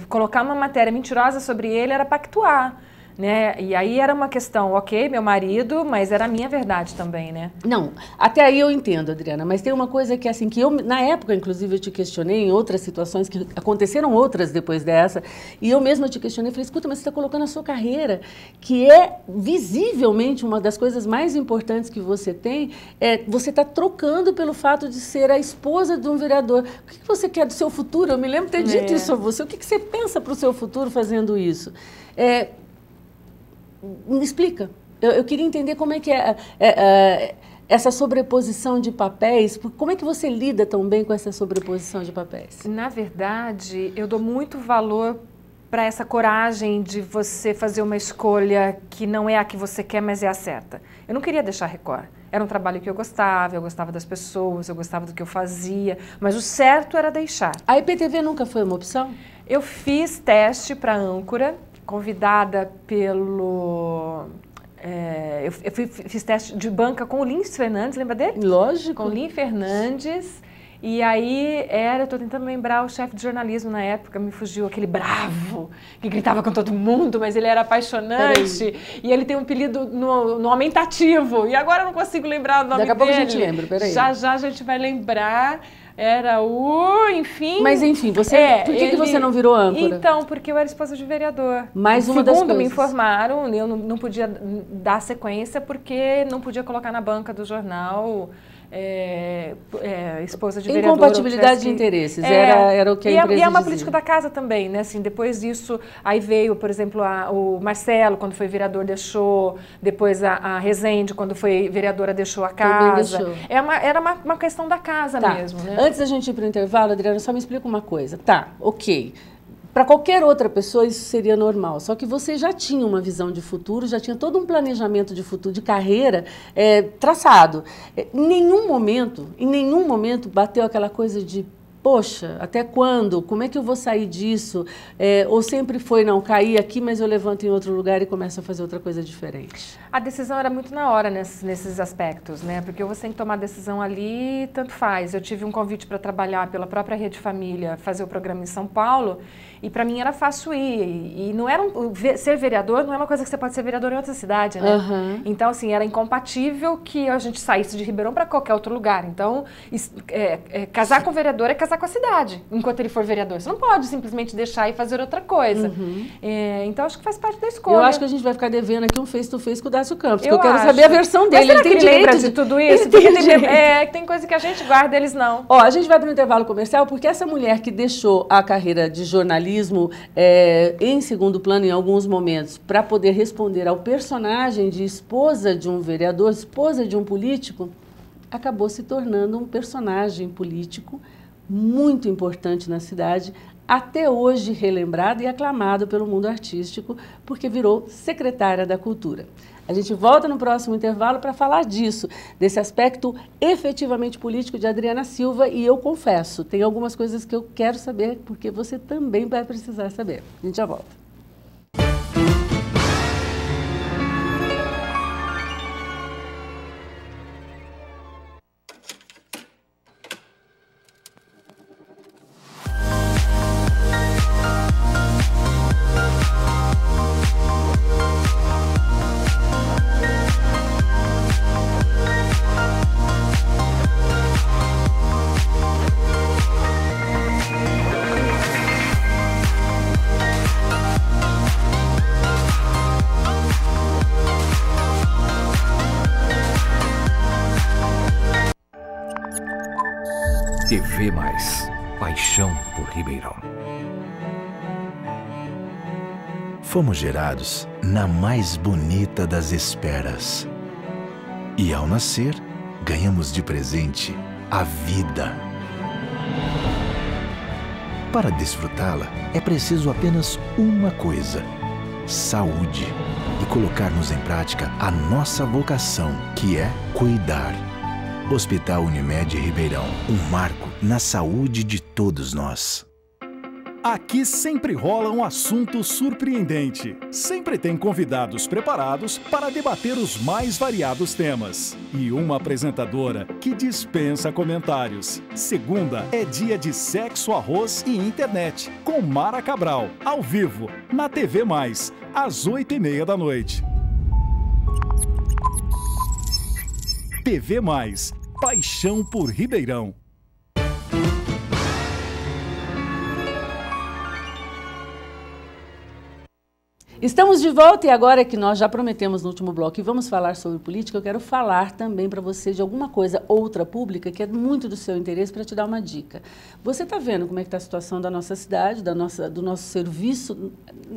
colocar uma matéria mentirosa sobre ele era pactuar, né? E aí era uma questão, ok, meu marido, mas era a minha verdade também, né? Não, até aí eu entendo, Adriana, mas tem uma coisa que assim, que eu, na época, inclusive, eu te questionei em outras situações, que aconteceram outras depois dessa, e eu mesma te questionei, falei, escuta, mas você está colocando a sua carreira, que é visivelmente uma das coisas mais importantes que você tem, você está trocando pelo fato de ser a esposa de um vereador. O que você quer do seu futuro? Eu me lembro de ter dito isso a você. O que você pensa para o seu futuro fazendo isso? Me explica. Eu queria entender como é que é essa sobreposição de papéis. Como é que você lida tão bem com essa sobreposição de papéis? Na verdade, eu dou muito valor para essa coragem de você fazer uma escolha que não é a que você quer, mas é a certa. Eu não queria deixar a Record. Era um trabalho que eu gostava das pessoas, eu gostava do que eu fazia, mas o certo era deixar. A IPTV nunca foi uma opção? Eu fiz teste para âncora, convidada pelo... fiz teste de banca com o Lins Fernandes, lembra dele? Lógico. Com o Lins Fernandes. E aí eu estou tentando lembrar o chefe de jornalismo na época, me fugiu aquele bravo, que gritava com todo mundo, mas ele era apaixonante. E ele tem um apelido no aumentativo. E agora eu não consigo lembrar o nome dele. Daqui a pouco a gente lembra, peraí. Já a gente vai lembrar. Era enfim... Mas enfim, por que você não virou âncora? Então, porque eu era esposa de vereador. Mais uma das coisas. Segundo me informaram, eu não podia dar sequência porque não podia colocar na banca do jornal esposa de vereador. Incompatibilidade de interesses, era o que a empresa dizia. E é uma dizia. política da casa também, né? Assim, depois disso, aí veio, por exemplo, o Marcelo, quando foi vereador, deixou, depois a Rezende, quando foi vereadora, deixou a casa. Era uma questão da casa mesmo, né? Antes da gente ir para o intervalo, Adriana, só me explica uma coisa. Tá, ok. Para qualquer outra pessoa isso seria normal, só que você já tinha uma visão de futuro, já tinha todo um planejamento de futuro, de carreira traçado. Em nenhum momento bateu aquela coisa de, poxa, até quando? Como é que eu vou sair disso? Ou sempre foi, não, caí aqui, mas eu levanto em outro lugar e começo a fazer outra coisa diferente? A decisão era muito na hora nesses aspectos, né? Porque você tem que tomar a decisão ali, tanto faz. Eu tive um convite para trabalhar pela própria Rede Família, fazer o programa em São Paulo, e para mim era fácil ir. E não era ser vereador não é uma coisa que você pode ser vereador em outra cidade, né? Uhum. Então, assim, era incompatível que a gente saísse de Ribeirão para qualquer outro lugar. Então, casar com o vereador é casar com a cidade, enquanto ele for vereador. Você não pode simplesmente deixar e fazer outra coisa. Uhum. Então, acho que faz parte da escolha. Eu acho que a gente vai ficar devendo aqui um face-to-face com o Dácio Campos, porque eu quero saber a versão dele. Mas será ele tem lembra de tudo isso? Tem coisa que a gente guarda, eles não. Ó, a gente vai para o intervalo comercial, porque essa mulher que deixou a carreira de jornalismo em segundo plano em alguns momentos, para poder responder ao personagem de esposa de um vereador, esposa de um político, acabou se tornando um personagem político muito importante na cidade, até hoje relembrado e aclamado pelo mundo artístico, porque virou secretária da Cultura. A gente volta no próximo intervalo para falar disso, desse aspecto efetivamente político de Adriana Silva, e eu confesso, tem algumas coisas que eu quero saber, porque você também vai precisar saber. A gente já volta. TV Mais, paixão por Ribeirão. Fomos gerados na mais bonita das esperas. E ao nascer, ganhamos de presente a vida. Para desfrutá-la, é preciso apenas uma coisa: saúde. E colocarmos em prática a nossa vocação, que é cuidar. Hospital Unimed Ribeirão, um marco na saúde de todos nós. Aqui sempre rola um assunto surpreendente. Sempre tem convidados preparados para debater os mais variados temas. E uma apresentadora que dispensa comentários. Segunda é dia de sexo, arroz e internet, com Mara Cabral, ao vivo, na TV Mais, às 8h30 da noite. TV Mais, paixão por Ribeirão. Estamos de volta e agora que nós já prometemos no último bloco e vamos falar sobre política, eu quero falar também para você de alguma coisa outra pública que é muito do seu interesse, para te dar uma dica. Você está vendo como é que está a situação da nossa cidade, do nosso serviço,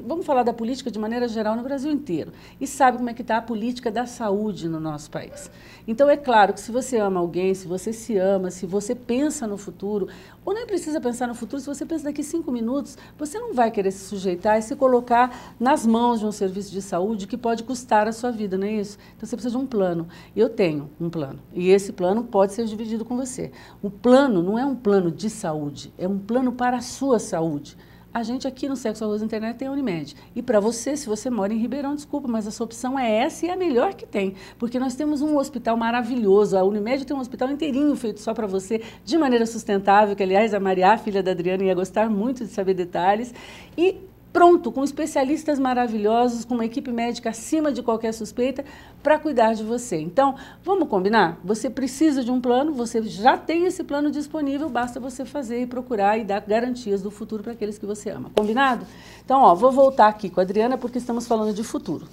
vamos falar da política de maneira geral no Brasil inteiro, e sabe como é que está a política da saúde no nosso país. Então é claro que se você ama alguém, se você se ama, se você pensa no futuro, ou nem precisa pensar no futuro, se você pensa daqui 5 minutos, você não vai querer se sujeitar e se colocar nas mãos de um serviço de saúde que pode custar a sua vida, não é isso? Então você precisa de um plano. Eu tenho um plano. E esse plano pode ser dividido com você. O plano não é um plano de saúde, é um plano para a sua saúde. A gente aqui no Sexo, Arroz Internet tem a Unimed. E para você, se você mora em Ribeirão, desculpa, mas a sua opção é essa e é a melhor que tem. Porque nós temos um hospital maravilhoso. A Unimed tem um hospital inteirinho feito só para você, de maneira sustentável, que aliás a Maria, filha da Adriana, ia gostar muito de saber detalhes. E pronto, com especialistas maravilhosos, com uma equipe médica acima de qualquer suspeita para cuidar de você. Então, vamos combinar? Você precisa de um plano, você já tem esse plano disponível, basta você fazer e procurar e dar garantias do futuro para aqueles que você ama. Combinado? Então, ó, vou voltar aqui com a Adriana porque estamos falando de futuro.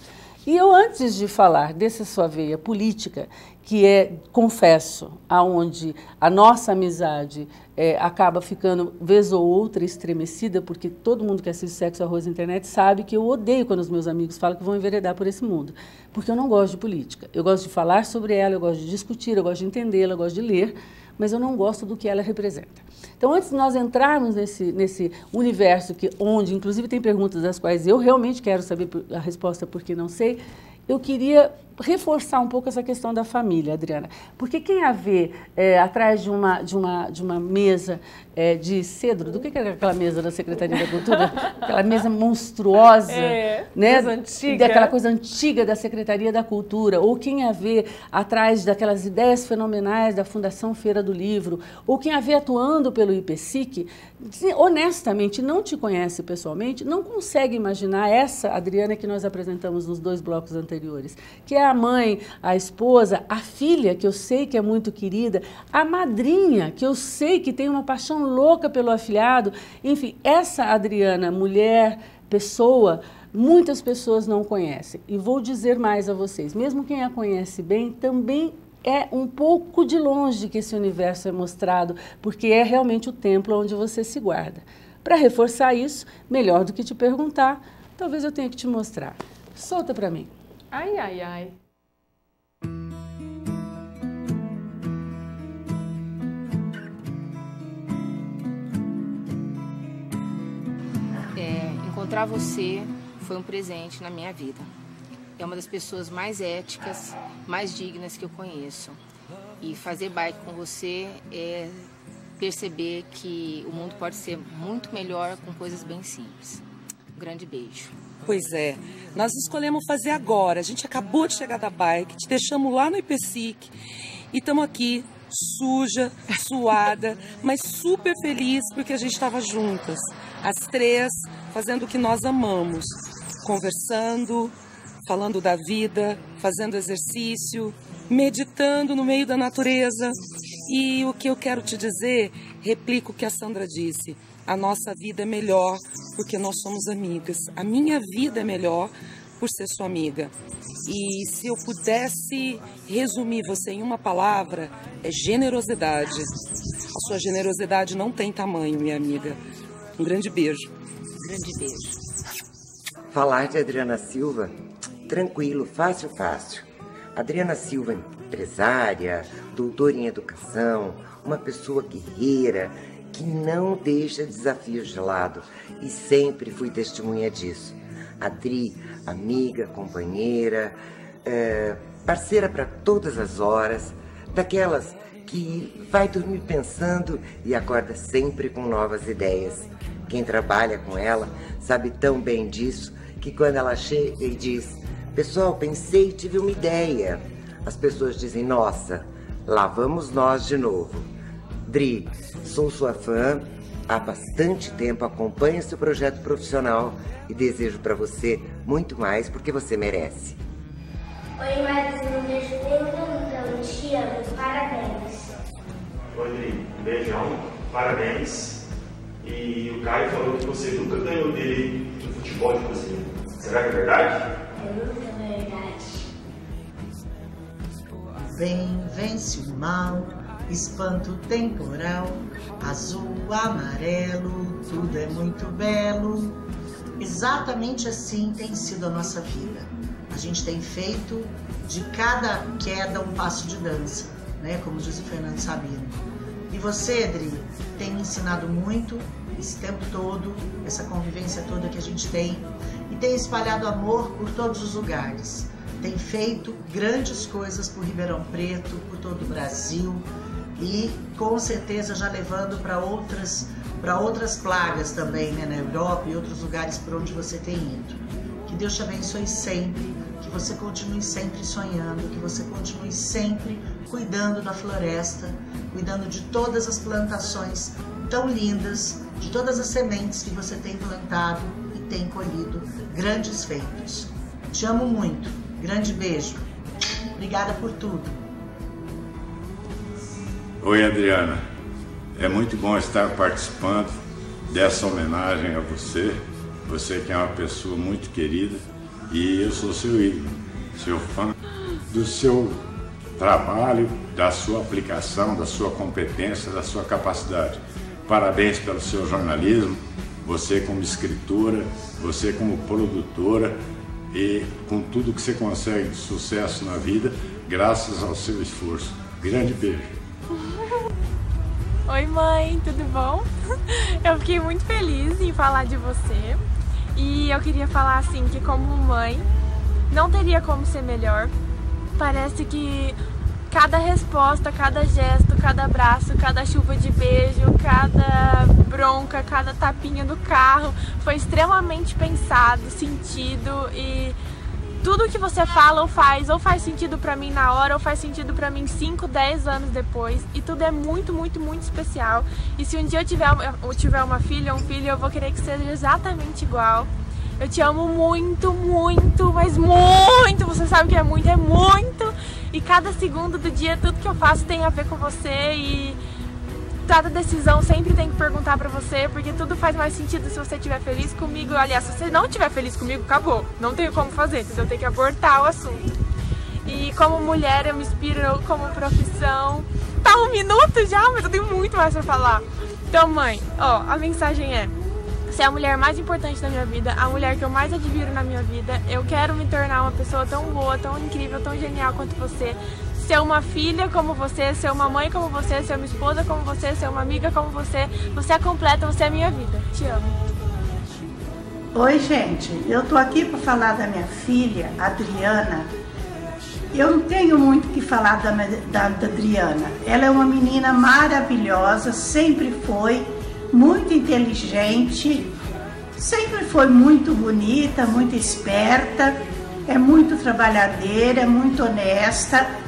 E eu, antes de falar dessa sua veia política, que é, confesso, aonde a nossa amizade acaba ficando, vez ou outra, estremecida, porque todo mundo que assiste Sexo, Arroz na internet sabe que eu odeio quando os meus amigos falam que vão enveredar por esse mundo, porque eu não gosto de política. Eu gosto de falar sobre ela, eu gosto de discutir, eu gosto de entendê-la, eu gosto de ler, mas eu não gosto do que ela representa. Então, antes de nós entrarmos nesse universo, onde, inclusive, tem perguntas das quais eu realmente quero saber a resposta porque não sei, eu queria reforçar um pouco essa questão da família, Adriana. Porque quem a vê atrás de uma mesa de cedro, do que era aquela mesa da Secretaria da Cultura? Aquela mesa monstruosa, né? Coisa antiga. Daquela coisa antiga da Secretaria da Cultura. Ou quem a vê atrás daquelas ideias fenomenais da Fundação Feira do Livro. Ou quem a vê atuando pelo IPSIC, honestamente, não te conhece pessoalmente, não consegue imaginar essa Adriana que nós apresentamos nos 2 blocos anteriores, que é a mãe, a esposa, a filha, que eu sei que é muito querida, a madrinha, que eu sei que tem uma paixão louca pelo afilhado. Enfim, essa Adriana, mulher, pessoa, muitas pessoas não conhecem. E vou dizer mais a vocês, mesmo quem a conhece bem, também é um pouco de longe que esse universo é mostrado, porque é realmente o templo onde você se guarda. Para reforçar isso, melhor do que te perguntar, talvez eu tenha que te mostrar. Solta para mim. Ai, ai, ai. Encontrar você foi um presente na minha vida. É uma das pessoas mais éticas, mais dignas que eu conheço. E fazer bike com você é perceber que o mundo pode ser muito melhor com coisas bem simples. Um grande beijo. Pois é, nós escolhemos fazer agora. A gente acabou de chegar da bike, te deixamos lá no IPSIC e estamos aqui, suja, suada, mas super feliz porque a gente estava juntas. As 3, fazendo o que nós amamos, conversando, falando da vida, fazendo exercício, meditando no meio da natureza. E o que eu quero te dizer, replico o que a Sandra disse. A nossa vida é melhor porque nós somos amigas. A minha vida é melhor por ser sua amiga. E se eu pudesse resumir você em uma palavra, é generosidade. A sua generosidade não tem tamanho, minha amiga. Um grande beijo. Um grande beijo. Falar de Adriana Silva, tranquilo, fácil, fácil. Adriana Silva, empresária, doutora em educação, uma pessoa guerreira, que não deixa desafios de lado, e sempre fui testemunha disso. Adri, amiga, companheira, parceira para todas as horas, daquelas que vai dormir pensando e acorda sempre com novas ideias. Quem trabalha com ela sabe tão bem disso que quando ela chega e diz: pessoal, pensei e tive uma ideia, as pessoas dizem: nossa, lá vamos nós de novo. Dri, sou sua fã, há bastante tempo acompanho seu projeto profissional e desejo para você muito mais porque você merece. Oi, Madrinha, um beijo bem grandão, te amo, parabéns. Oi, Dri, um beijão, parabéns. E o Caio falou que você nunca ganhou dele no futebol de cozinha. Será que é verdade? É nunca verdade. Bem, vence o mal, espanto temporal, azul, amarelo, tudo é muito belo. Exatamente assim tem sido a nossa vida. A gente tem feito de cada queda um passo de dança, né? Como diz o Fernando Sabino. E você, Adri, tem me ensinado muito esse tempo todo, essa convivência toda que a gente tem, e tem espalhado amor por todos os lugares. Tem feito grandes coisas por Ribeirão Preto, por todo o Brasil, e com certeza já levando para outras plagas também, né, na Europa e outros lugares por onde você tem ido. Que Deus te abençoe sempre, que você continue sempre sonhando, que você continue sempre cuidando da floresta, cuidando de todas as plantações tão lindas, de todas as sementes que você tem plantado e tem colhido grandes feitos. Te amo muito, grande beijo, obrigada por tudo. Oi, Adriana, é muito bom estar participando dessa homenagem a você, você que é uma pessoa muito querida E eu sou seu ídolo, seu fã do seu trabalho, da sua aplicação, da sua competência, da sua capacidade. Parabéns pelo seu jornalismo, você como escritora, você como produtora e com tudo que você consegue de sucesso na vida, graças ao seu esforço. Grande beijo. Oi mãe, tudo bom? Eu fiquei muito feliz em falar de você e eu queria falar assim que como mãe não teria como ser melhor. Parece que cada resposta, cada gesto, cada abraço, cada chuva de beijo, cada bronca, cada tapinha do carro foi extremamente pensado, sentido e tudo que você fala ou faz sentido pra mim na hora ou faz sentido pra mim 5, 10 anos depois e tudo é muito, muito, muito especial e se um dia eu tiver uma filha ou um filho eu vou querer que seja exatamente igual. Eu te amo muito, muito, mas muito, você sabe que é muito e cada segundo do dia tudo que eu faço tem a ver com você e cada decisão sempre tem que perguntar pra você, porque tudo faz mais sentido se você estiver feliz comigo. Aliás, se você não estiver feliz comigo, acabou. Não tenho como fazer, entendeu? Eu tenho que abortar o assunto. E como mulher, eu me inspiro como profissão. Tá 1 minuto já, mas eu tenho muito mais pra falar. Então, mãe, ó, a mensagem é: você é a mulher mais importante da minha vida, a mulher que eu mais admiro na minha vida. Eu quero me tornar uma pessoa tão boa, tão incrível, tão genial quanto você. Ser uma filha como você, ser uma mãe como você, ser uma esposa como você, ser uma amiga como você. Você é completa, você é a minha vida. Te amo. Oi, gente. Eu tô aqui para falar da minha filha, Adriana. Eu não tenho muito o que falar da Adriana. Ela é uma menina maravilhosa, sempre foi muito inteligente, sempre foi muito bonita, muito esperta, é muito trabalhadeira, é muito honesta.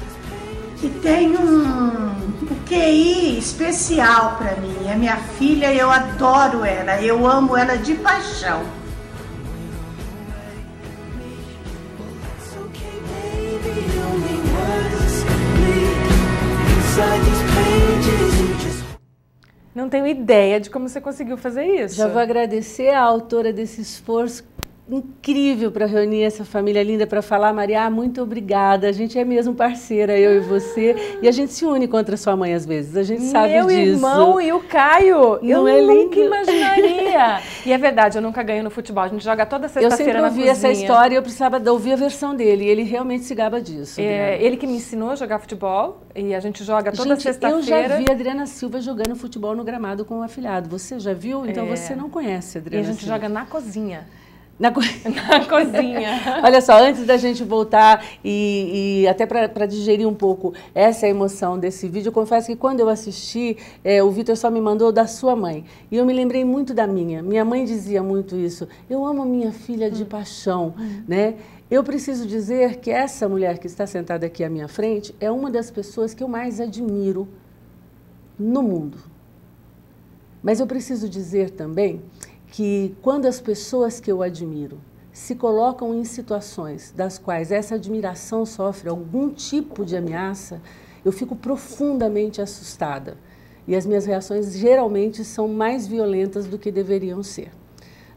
E tem um QI especial para mim. É minha filha, eu adoro ela, eu amo ela de paixão. Não tenho ideia de como você conseguiu fazer isso. Já vou agradecer a autora desse esforço incrível para reunir essa família linda para falar. Maria, muito obrigada. A gente é mesmo parceira, eu e você. E a gente se une contra sua mãe às vezes. A gente sabe disso. Meu irmão e o Caio. Não eu é nunca imaginaria. E é verdade, eu nunca ganho no futebol. A gente joga toda sexta-feira na cozinha. Eu sempre ouvi essa história e eu precisava ouvir a versão dele. E ele realmente se gaba disso. Ele que me ensinou a jogar futebol. E a gente joga toda sexta-feira. Eu já vi a Adriana Silva jogando futebol no gramado com o afilhado. Você já viu? Então você não conhece a Adriana Silva. E a gente joga na cozinha. Na cozinha. Olha só, antes da gente voltar e até para digerir um pouco essa emoção desse vídeo, eu confesso que quando eu assisti, o Vitor só me mandou da sua mãe. E eu me lembrei muito da minha. Minha mãe dizia muito isso. Eu amo a minha filha de paixão, né? Eu preciso dizer que essa mulher que está sentada aqui à minha frente é uma das pessoas que eu mais admiro no mundo. Mas eu preciso dizer também que quando as pessoas que eu admiro se colocam em situações das quais essa admiração sofre algum tipo de ameaça, eu fico profundamente assustada. E as minhas reações geralmente são mais violentas do que deveriam ser.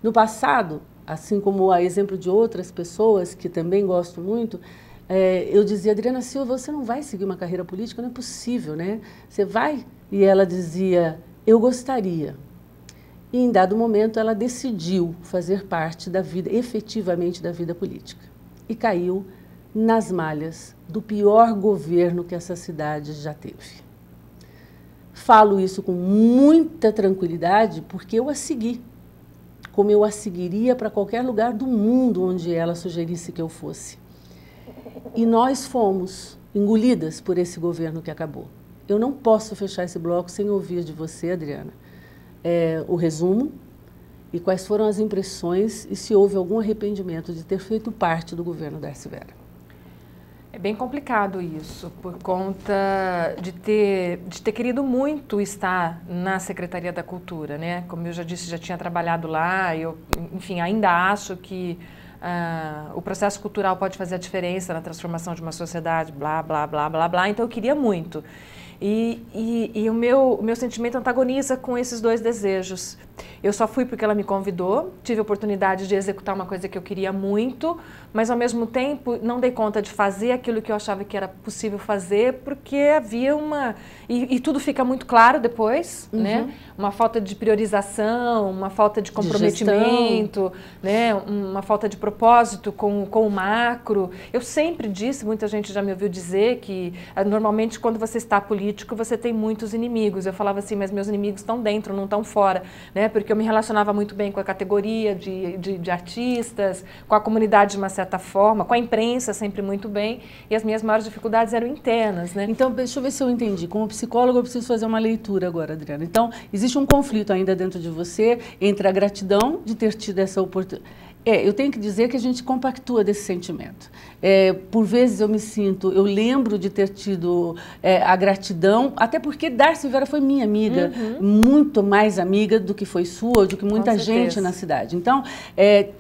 No passado, assim como a exemplo de outras pessoas que também gosto muito, eu dizia: Adriana Silva, você não vai seguir uma carreira política? Não é possível, né? Você vai? E ela dizia: eu gostaria. E, em dado momento, ela decidiu fazer parte da vida, efetivamente, da vida política. E caiu nas malhas do pior governo que essa cidade já teve. Falo isso com muita tranquilidade porque eu a segui, como eu a seguiria para qualquer lugar do mundo onde ela sugerisse que eu fosse. E nós fomos engolidas por esse governo que acabou. Eu não posso fechar esse bloco sem ouvir de você, Adriana, o resumo e quais foram as impressões e se houve algum arrependimento de ter feito parte do governo Darcy Vera. É bem complicado isso, por conta de ter querido muito estar na Secretaria da Cultura, né? Como eu já disse, já tinha trabalhado lá, eu, enfim, ainda acho que o processo cultural pode fazer a diferença na transformação de uma sociedade, blá, blá, blá, blá, blá, então eu queria muito. E o meu sentimento antagoniza com esses dois desejos. Eu só fui porque ela me convidou, tive a oportunidade de executar uma coisa que eu queria muito, mas ao mesmo tempo não dei conta de fazer aquilo que eu achava que era possível fazer, porque havia uma... E tudo fica muito claro depois, né? Uma falta de priorização, uma falta de comprometimento, né? Uma falta de propósito com o macro. Eu sempre disse, muita gente já me ouviu dizer que normalmente quando você está político você tem muitos inimigos. Eu falava assim, mas meus inimigos estão dentro, não estão fora, né? Porque eu me relacionava muito bem com a categoria de artistas, com a comunidade de uma certa forma, com a imprensa sempre muito bem, e as minhas maiores dificuldades eram internas, né? Então, deixa eu ver se eu entendi. Como psicóloga, eu preciso fazer uma leitura agora, Adriana. Então, existe um conflito ainda dentro de você entre a gratidão de ter tido essa oportunidade. Eu tenho que dizer que a gente compactua desse sentimento. Por vezes eu lembro de ter tido a gratidão, até porque Darcy Vera foi minha amiga, muito mais amiga do que foi sua, do que muita gente na cidade. Então,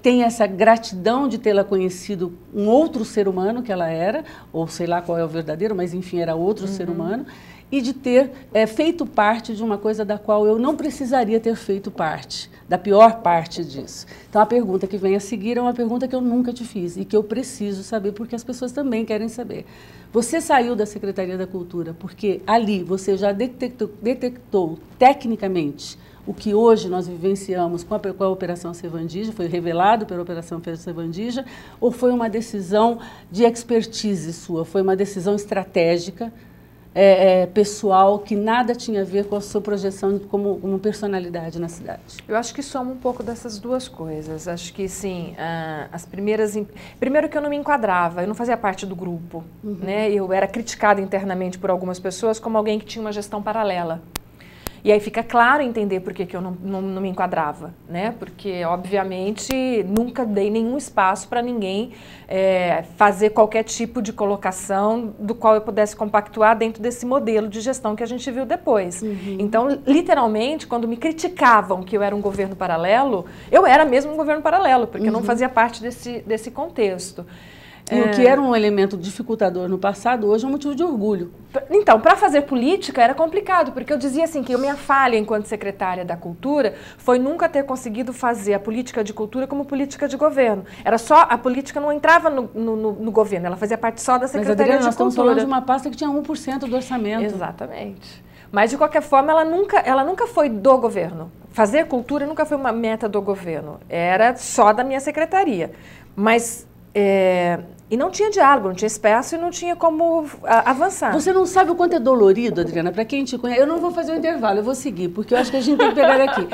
tem essa gratidão de tê-la conhecido um outro ser humano que ela era, ou sei lá qual é o verdadeiro, mas enfim, era outro ser humano, e de ter feito parte de uma coisa da qual eu não precisaria ter feito parte, da pior parte disso. Então, a pergunta que vem a seguir é uma pergunta que eu nunca te fiz e que eu preciso saber, porque as pessoas também querem saber. Você saiu da Secretaria da Cultura porque ali você já detectou tecnicamente o que hoje nós vivenciamos com a Operação Sevandija, foi revelado pela Operação Sevandija, ou foi uma decisão de expertise sua, foi uma decisão estratégica, pessoal, que nada tinha a ver com a sua projeção como personalidade na cidade? Eu acho que soma um pouco dessas duas coisas. Acho que, sim, as primeiras... Primeiro que eu não me enquadrava, eu não fazia parte do grupo, né? Eu era criticada internamente por algumas pessoas como alguém que tinha uma gestão paralela. E aí fica claro entender por que eu não me enquadrava, né? Porque, obviamente, nunca dei nenhum espaço para ninguém fazer qualquer tipo de colocação do qual eu pudesse compactuar dentro desse modelo de gestão que a gente viu depois. Então, literalmente, quando me criticavam que eu era um governo paralelo, eu era mesmo um governo paralelo, porque eu não fazia parte desse contexto. E o que era um elemento dificultador no passado, hoje é um motivo de orgulho. Então, para fazer política era complicado, porque eu dizia assim que a minha falha enquanto secretária da Cultura foi nunca ter conseguido fazer a política de cultura como política de governo. Era só, a política não entrava no governo, ela fazia parte só da Secretaria de Cultura. Mas, Adriana, nós estamos falando de uma pasta que tinha 1% do orçamento. Exatamente. Mas, de qualquer forma, ela nunca foi do governo. Fazer cultura nunca foi uma meta do governo. Era só da minha secretaria. Mas... E não tinha diálogo, não tinha espaço e não tinha como avançar. Você não sabe o quanto é dolorido, Adriana, para quem te conhece. Eu não vou fazer o intervalo, eu vou seguir, porque eu acho que a gente tem que pegar daqui.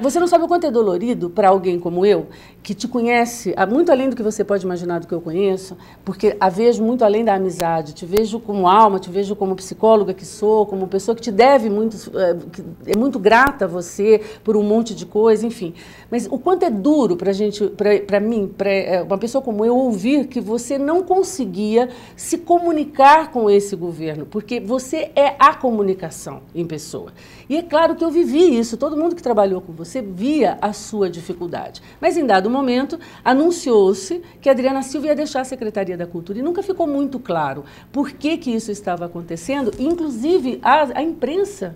Você não sabe o quanto é dolorido para alguém como eu, que te conhece muito além do que você pode imaginar do que eu conheço, porque a vejo muito além da amizade, te vejo como alma, te vejo como psicóloga que sou, como pessoa que te deve muito, que é muito grata a você por um monte de coisa, enfim. Mas o quanto é duro para mim, para uma pessoa como eu, ouvir que você não conseguia se comunicar com esse governo, porque você é a comunicação em pessoa. E é claro que eu vivi isso, todo mundo que trabalhou com você via a sua dificuldade. Mas em dado momento, anunciou-se que a Adriana Silva ia deixar a Secretaria da Cultura e nunca ficou muito claro por que isso estava acontecendo, inclusive a imprensa.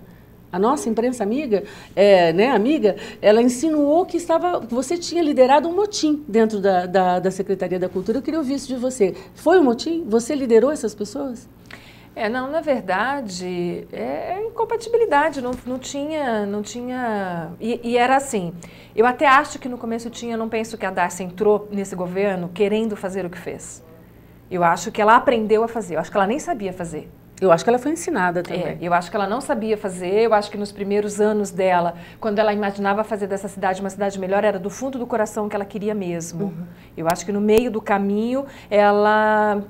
A nossa imprensa amiga, ela insinuou que você tinha liderado um motim dentro da Secretaria da Cultura. Eu queria ouvir isso de você. Foi um motim? Você liderou essas pessoas? Não, na verdade, incompatibilidade, não tinha... E era assim, eu até acho que no começo tinha, não penso que a Darcy entrou nesse governo querendo fazer o que fez. Eu acho que ela aprendeu a fazer, eu acho que ela nem sabia fazer. Eu acho que ela foi ensinada também. Eu acho que ela não sabia fazer, eu acho que nos primeiros anos dela, quando ela imaginava fazer dessa cidade uma cidade melhor, era do fundo do coração que ela queria mesmo. Eu acho que no meio do caminho, ela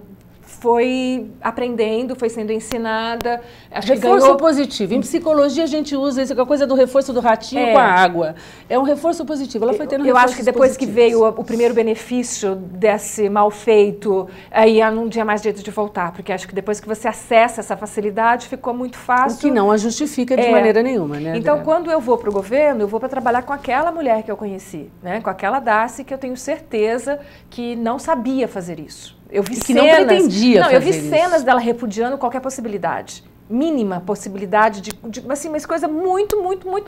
foi aprendendo, foi sendo ensinada. Reforço positivo. Em psicologia a gente usa isso, a coisa do reforço do ratinho com a água. É um reforço positivo. Ela foi tendo Eu acho que depois que veio o primeiro benefício desse mal feito, aí não tinha mais jeito de voltar, porque acho que depois que você acessa essa facilidade, ficou muito fácil. O que não a justifica de maneira nenhuma, né? Então, quando eu vou para o governo, eu vou para trabalhar com aquela mulher que eu conheci, né? Com aquela Darcy que eu tenho certeza que não sabia fazer isso. Eu vi cenas, não pretendia fazer eu vi cenas dela repudiando qualquer possibilidade. mínima possibilidade de assim, uma coisa muito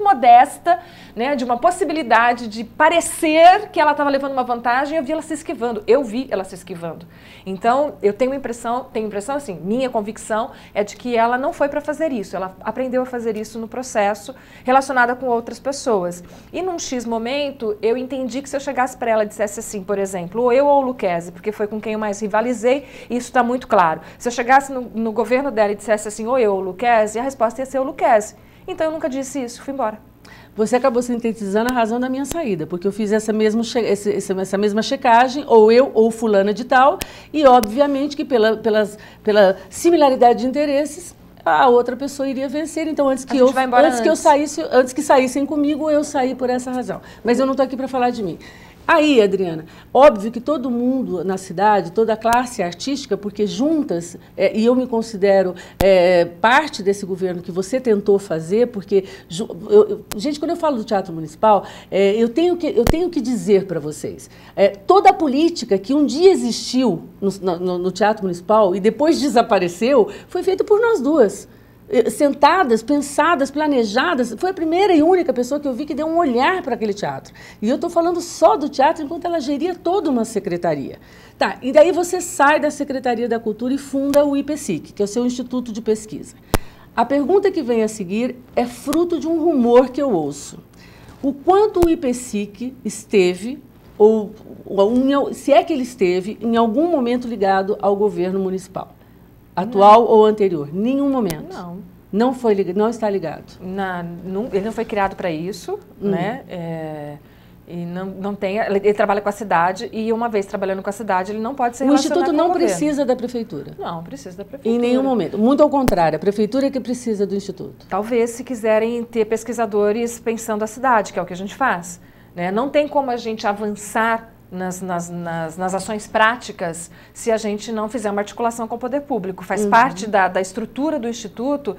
modesta, né, de uma possibilidade de parecer que ela estava levando uma vantagem, eu vi ela se esquivando, Então, eu tenho impressão assim, minha convicção é de que ela não foi para fazer isso, ela aprendeu a fazer isso no processo, relacionada com outras pessoas. E num X momento, eu entendi que se eu chegasse para ela e dissesse assim, por exemplo, ou eu ou o Lucchesi, porque foi com quem eu mais rivalizei, e isso está muito claro. Se eu chegasse no governo dela e dissesse assim, ou eu ou o Lucchesi, a resposta ia ser o Lucchesi. Então eu nunca disse isso, fui embora. Você acabou sintetizando a razão da minha saída, porque eu fiz essa mesma checagem, ou eu ou fulana de tal, e obviamente que pela similaridade de interesses, a outra pessoa iria vencer. Então, antes que saíssem comigo, eu saí por essa razão. Mas eu não estou aqui para falar de mim. Aí, Adriana, óbvio que todo mundo na cidade, toda a classe artística, porque juntas, e eu me considero parte desse governo que você tentou fazer, porque, gente, quando eu falo do Teatro Municipal, eu tenho que dizer para vocês, toda a política que um dia existiu no Teatro Municipal e depois desapareceu, foi feita por nós duas. Sentadas, pensadas, planejadas. Foi a primeira e única pessoa que eu vi que deu um olhar para aquele teatro. E eu estou falando só do teatro enquanto ela geria toda uma secretaria. Tá, e daí você sai da Secretaria da Cultura e funda o IPSIC, que é o seu instituto de pesquisa. A pergunta que vem a seguir é fruto de um rumor que eu ouço. O quanto o IPSIC esteve, se é que ele esteve, em algum momento ligado ao governo municipal? Atual ou anterior? Nenhum momento. Não. Não está ligado? Ele não foi criado para isso, né? E não tem. Ele trabalha com a cidade e uma vez trabalhando com a cidade, ele não pode ser relacionado com o governo. O Instituto não precisa da Prefeitura? Não, precisa da Prefeitura. Em nenhum momento. Muito ao contrário, a Prefeitura é que precisa do Instituto. Talvez, se quiserem ter pesquisadores pensando a cidade, que é o que a gente faz. Né? Não tem como a gente avançar nas ações práticas se a gente não fizer uma articulação com o poder público. Faz parte da estrutura do Instituto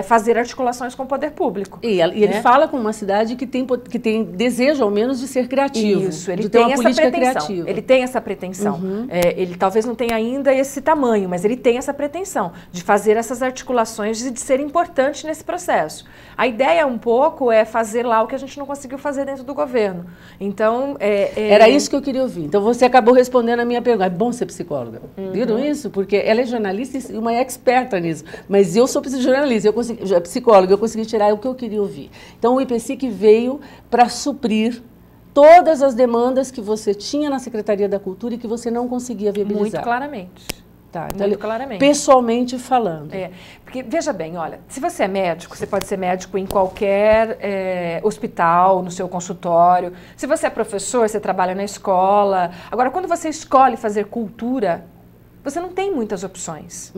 fazer articulações com o poder público. E ele fala com uma cidade que tem desejo, ao menos, de ser criativo. Isso, ele de tem ter uma essa política pretensão. criativa. Ele tem essa pretensão. Ele talvez não tenha ainda esse tamanho, mas ele tem essa pretensão de fazer essas articulações e de ser importante nesse processo. A ideia um pouco é fazer lá o que a gente não conseguiu fazer dentro do governo. Então, era isso que eu queria ouvir. Então, você acabou respondendo a minha pergunta. É bom ser psicóloga. Viram isso? Porque ela é jornalista e uma experta nisso. Mas eu sou jornalista, psicóloga, eu consegui tirar o que eu queria ouvir. Então, o IPSIC veio para suprir todas as demandas que você tinha na Secretaria da Cultura e que você não conseguia viabilizar. Muito claramente. Tá, então muito claramente. Pessoalmente falando. Porque, veja bem, olha, se você é médico, você pode ser médico em qualquer hospital, no seu consultório. Se você é professor, você trabalha na escola. Agora, quando você escolhe fazer cultura, você não tem muitas opções.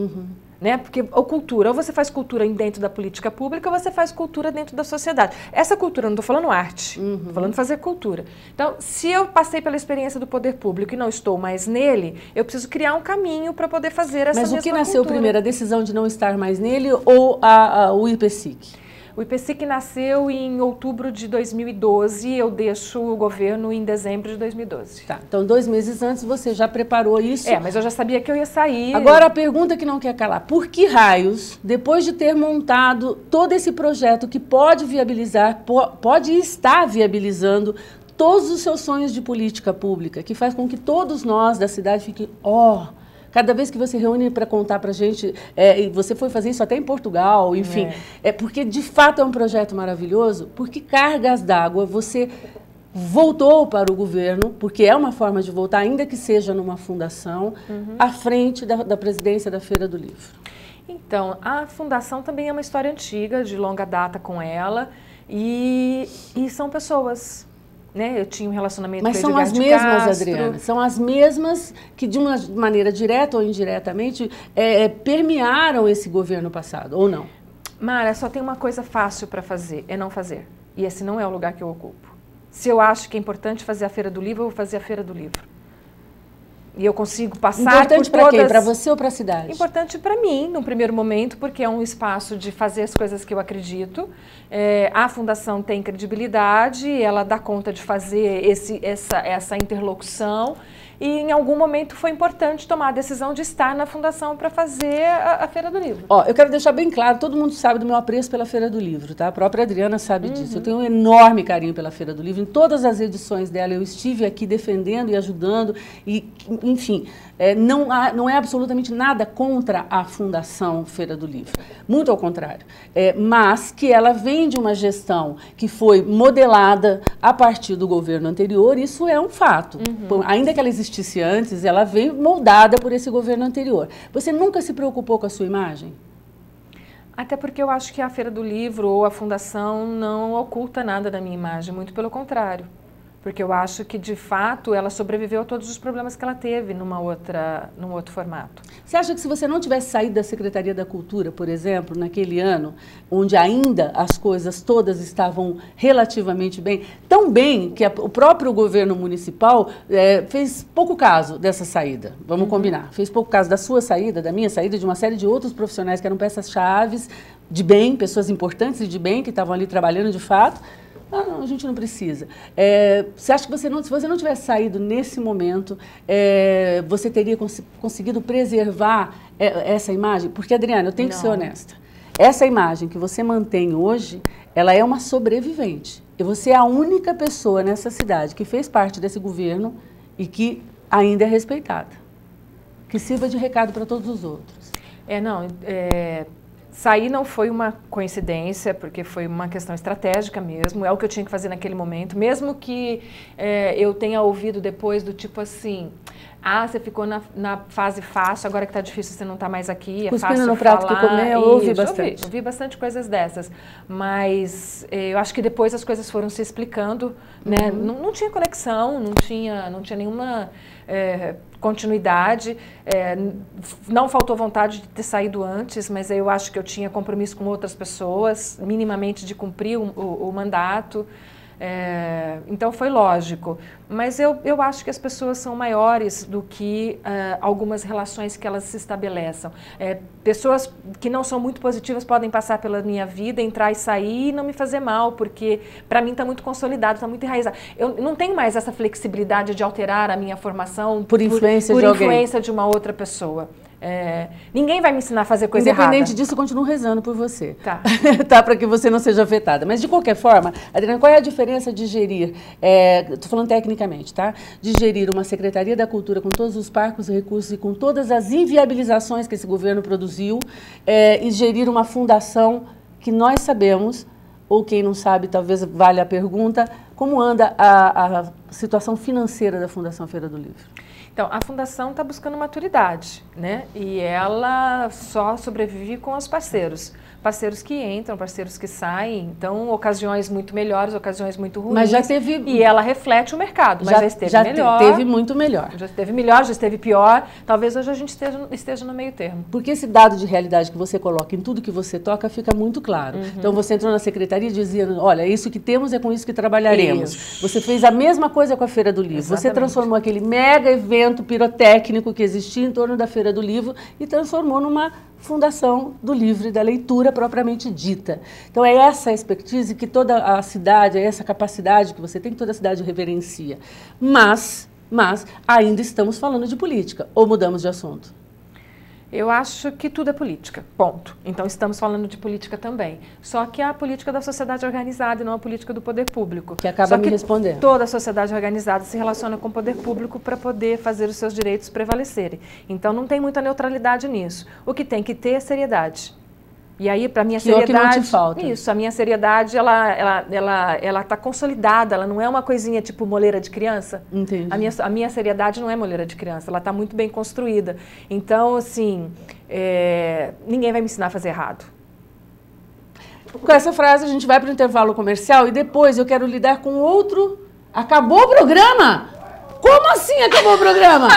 Né? Porque ou você faz cultura dentro da política pública ou você faz cultura dentro da sociedade. Essa cultura, não estou falando arte, estou falando fazer cultura. Então, se eu passei pela experiência do poder público e não estou mais nele, eu preciso criar um caminho para poder fazer essa mesma cultura. Mas o que nasceu primeiro, a decisão de não estar mais nele ou o IPSIC? O IPSIC nasceu em outubro de 2012, eu deixo o governo em dezembro de 2012. Tá, então 2 meses antes você já preparou isso? Mas eu já sabia que eu ia sair. Agora a pergunta que não quer calar, por que raios, depois de ter montado todo esse projeto que pode viabilizar, pode estar viabilizando todos os seus sonhos de política pública, que faz com que todos nós da cidade fiquem, cada vez que você reúne para contar para a gente, e você foi fazer isso até em Portugal, enfim, porque de fato é um projeto maravilhoso, porque cargas d'água você voltou para o governo, porque é uma forma de voltar, ainda que seja numa fundação, à frente da presidência da Feira do Livro. Então, a fundação também é uma história antiga, de longa data com ela, e são pessoas. Né? Eu tinha um relacionamento com o Edgar de Castro. Mas são as mesmas, Adriana? São as mesmas que, de uma maneira direta ou indiretamente, permearam esse governo passado, ou não? Mara, só tem uma coisa fácil para fazer, é não fazer. E esse não é o lugar que eu ocupo. Se eu acho que é importante fazer a Feira do Livro, eu vou fazer a Feira do Livro. E eu consigo passar importante para quem? Para você ou para a cidade? Importante para mim, num primeiro momento, porque é um espaço de fazer as coisas que eu acredito. A Fundação tem credibilidade, ela dá conta de fazer essa interlocução. e em algum momento foi importante tomar a decisão de estar na fundação para fazer a Feira do Livro. Ó, eu quero deixar bem claro, todo mundo sabe do meu apreço pela Feira do Livro, tá? A própria Adriana sabe disso. Eu tenho um enorme carinho pela Feira do Livro. Em todas as edições dela eu estive aqui defendendo e ajudando e, enfim, não é absolutamente nada contra a Fundação Feira do Livro. Muito ao contrário. Mas que ela vem de uma gestão que foi modelada a partir do governo anterior, isso é um fato. Ainda que ela existisse antes, ela veio moldada por esse governo anterior. Você nunca se preocupou com a sua imagem? Até porque eu acho que a Feira do Livro ou a Fundação não oculta nada da minha imagem, muito pelo contrário. Porque eu acho que, de fato, ela sobreviveu a todos os problemas que ela teve num outro formato. Você acha que se você não tivesse saído da Secretaria da Cultura, por exemplo, naquele ano, onde ainda as coisas todas estavam relativamente bem, tão bem que o próprio governo municipal fez pouco caso dessa saída, vamos combinar, fez pouco caso da sua saída, da minha saída, de uma série de outros profissionais que eram peças-chaves de bem, pessoas importantes e de bem, que estavam ali trabalhando de fato. Não, a gente não precisa. Você acha que se você não tivesse saído nesse momento, você teria conseguido preservar essa imagem? Porque, Adriana, eu tenho que ser honesta. Essa imagem que você mantém hoje, ela é uma sobrevivente. E você é a única pessoa nessa cidade que fez parte desse governo e que ainda é respeitada. Que sirva de recado para todos os outros. Sair não foi uma coincidência, porque foi uma questão estratégica mesmo, é o que eu tinha que fazer naquele momento, mesmo que eu tenha ouvido depois do tipo assim, você ficou na fase fácil, agora que está difícil você não está mais aqui, é fácil no prato falar. Que comeu, eu ouvi bastante. Ouvi bastante coisas dessas, mas eu acho que depois as coisas foram se explicando, né? Não tinha conexão, não tinha nenhuma continuidade, não faltou vontade de ter saído antes, mas eu acho que eu tinha compromisso com outras pessoas, minimamente de cumprir o mandato, então foi lógico. Mas eu acho que as pessoas são maiores do que algumas relações que elas se estabeleçam. Pessoas que não são muito positivas podem passar pela minha vida, entrar e sair e não me fazer mal, porque para mim está muito consolidado, está muito enraizado. Eu não tenho mais essa flexibilidade de alterar a minha formação por influência de uma outra pessoa. Ninguém vai me ensinar a fazer coisa errada. Independente disso, eu continuo rezando por você. Tá, para que você não seja afetada. Mas, de qualquer forma, Adriana, qual é a diferença de gerir, estou falando tecnicamente, tá? De gerir uma Secretaria da Cultura com todos os parcos e recursos e com todas as inviabilizações que esse governo produziu e gerir uma fundação que nós sabemos, ou quem não sabe, talvez valha a pergunta, como anda a situação financeira da Fundação Feira do Livro? Então, a Fundação está buscando maturidade, né? E ela só sobrevive com os parceiros. Parceiros que entram, parceiros que saem, então ocasiões muito melhores, ocasiões muito ruins. Mas já teve... E ela reflete o mercado, mas já esteve melhor. Já teve muito melhor. Já esteve melhor, já esteve pior. Talvez hoje a gente esteja no meio termo. Porque esse dado de realidade que você coloca em tudo que você toca fica muito claro. Então você entrou na secretaria e dizia, olha, isso que temos é com isso que trabalharemos. Isso. Você fez a mesma coisa com a Feira do Livro. Exatamente. Você transformou aquele mega evento pirotécnico que existia em torno da Feira do Livro e transformou numa Fundação do Livro e da Leitura propriamente dita. Então é essa expertise que toda a cidade, é essa capacidade que você tem, que toda a cidade reverencia. Mas ainda estamos falando de política, ou mudamos de assunto? Eu acho que tudo é política, ponto. Então estamos falando de política também. Só que é a política da sociedade organizada e não a política do poder público. Que acaba me respondendo. Toda a sociedade organizada se relaciona com o poder público para poder fazer os seus direitos prevalecerem. Então não tem muita neutralidade nisso. O que tem que ter é seriedade. E aí, para minha seriedade, que não te falta. Isso, a minha seriedade, ela está consolidada, ela não é uma coisinha tipo moleira de criança. Entendi. A minha seriedade não é moleira de criança, ela está muito bem construída. Então, assim, ninguém vai me ensinar a fazer errado. Com essa frase, a gente vai para o intervalo comercial e depois eu quero lidar com outro... Acabou o programa? Como assim acabou o programa?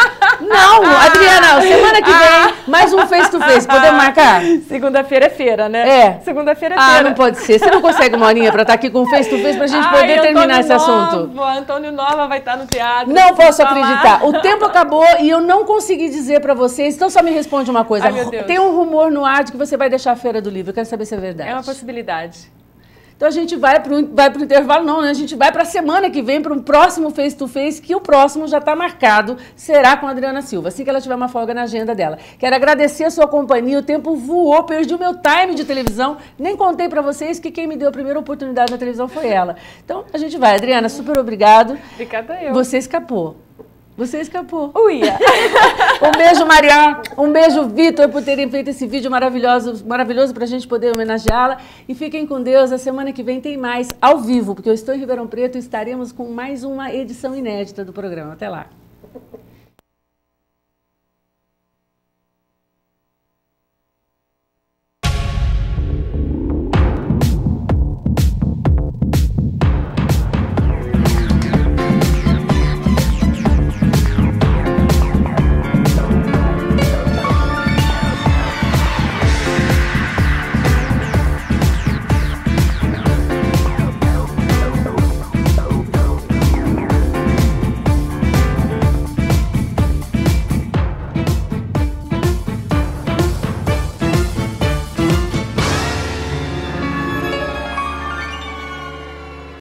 Não, Adriana, semana que vem, mais um face-to-face. Podemos marcar? Segunda-feira é feira, né? Segunda-feira é feira. Não pode ser. Você não consegue uma horinha para estar aqui com um face-to-face para a gente poder terminar esse assunto? Antônio Nova vai estar no teatro. Não posso acreditar. O tempo acabou e eu não consegui dizer para vocês. Então só me responde uma coisa. Ai, meu Deus. Tem um rumor no ar de que você vai deixar a Feira do Livro. Eu quero saber se é verdade. É uma possibilidade. Então a gente vai para o intervalo, não, né? A gente vai para a semana que vem, para um próximo face-to-face, que o próximo já está marcado, será com a Adriana Silva, assim que ela tiver uma folga na agenda dela. Quero agradecer a sua companhia, o tempo voou, perdi o meu time de televisão, nem contei para vocês que quem me deu a primeira oportunidade na televisão foi ela. Então a gente vai. Adriana, super obrigado. Obrigada eu. Você escapou. Você escapou. Uia. Um beijo, Mariana. Um beijo, Vitor, por terem feito esse vídeo maravilhoso para a gente poder homenageá-la. E fiquem com Deus. A semana que vem tem mais ao vivo, porque eu estou em Ribeirão Preto e estaremos com mais uma edição inédita do programa. Até lá.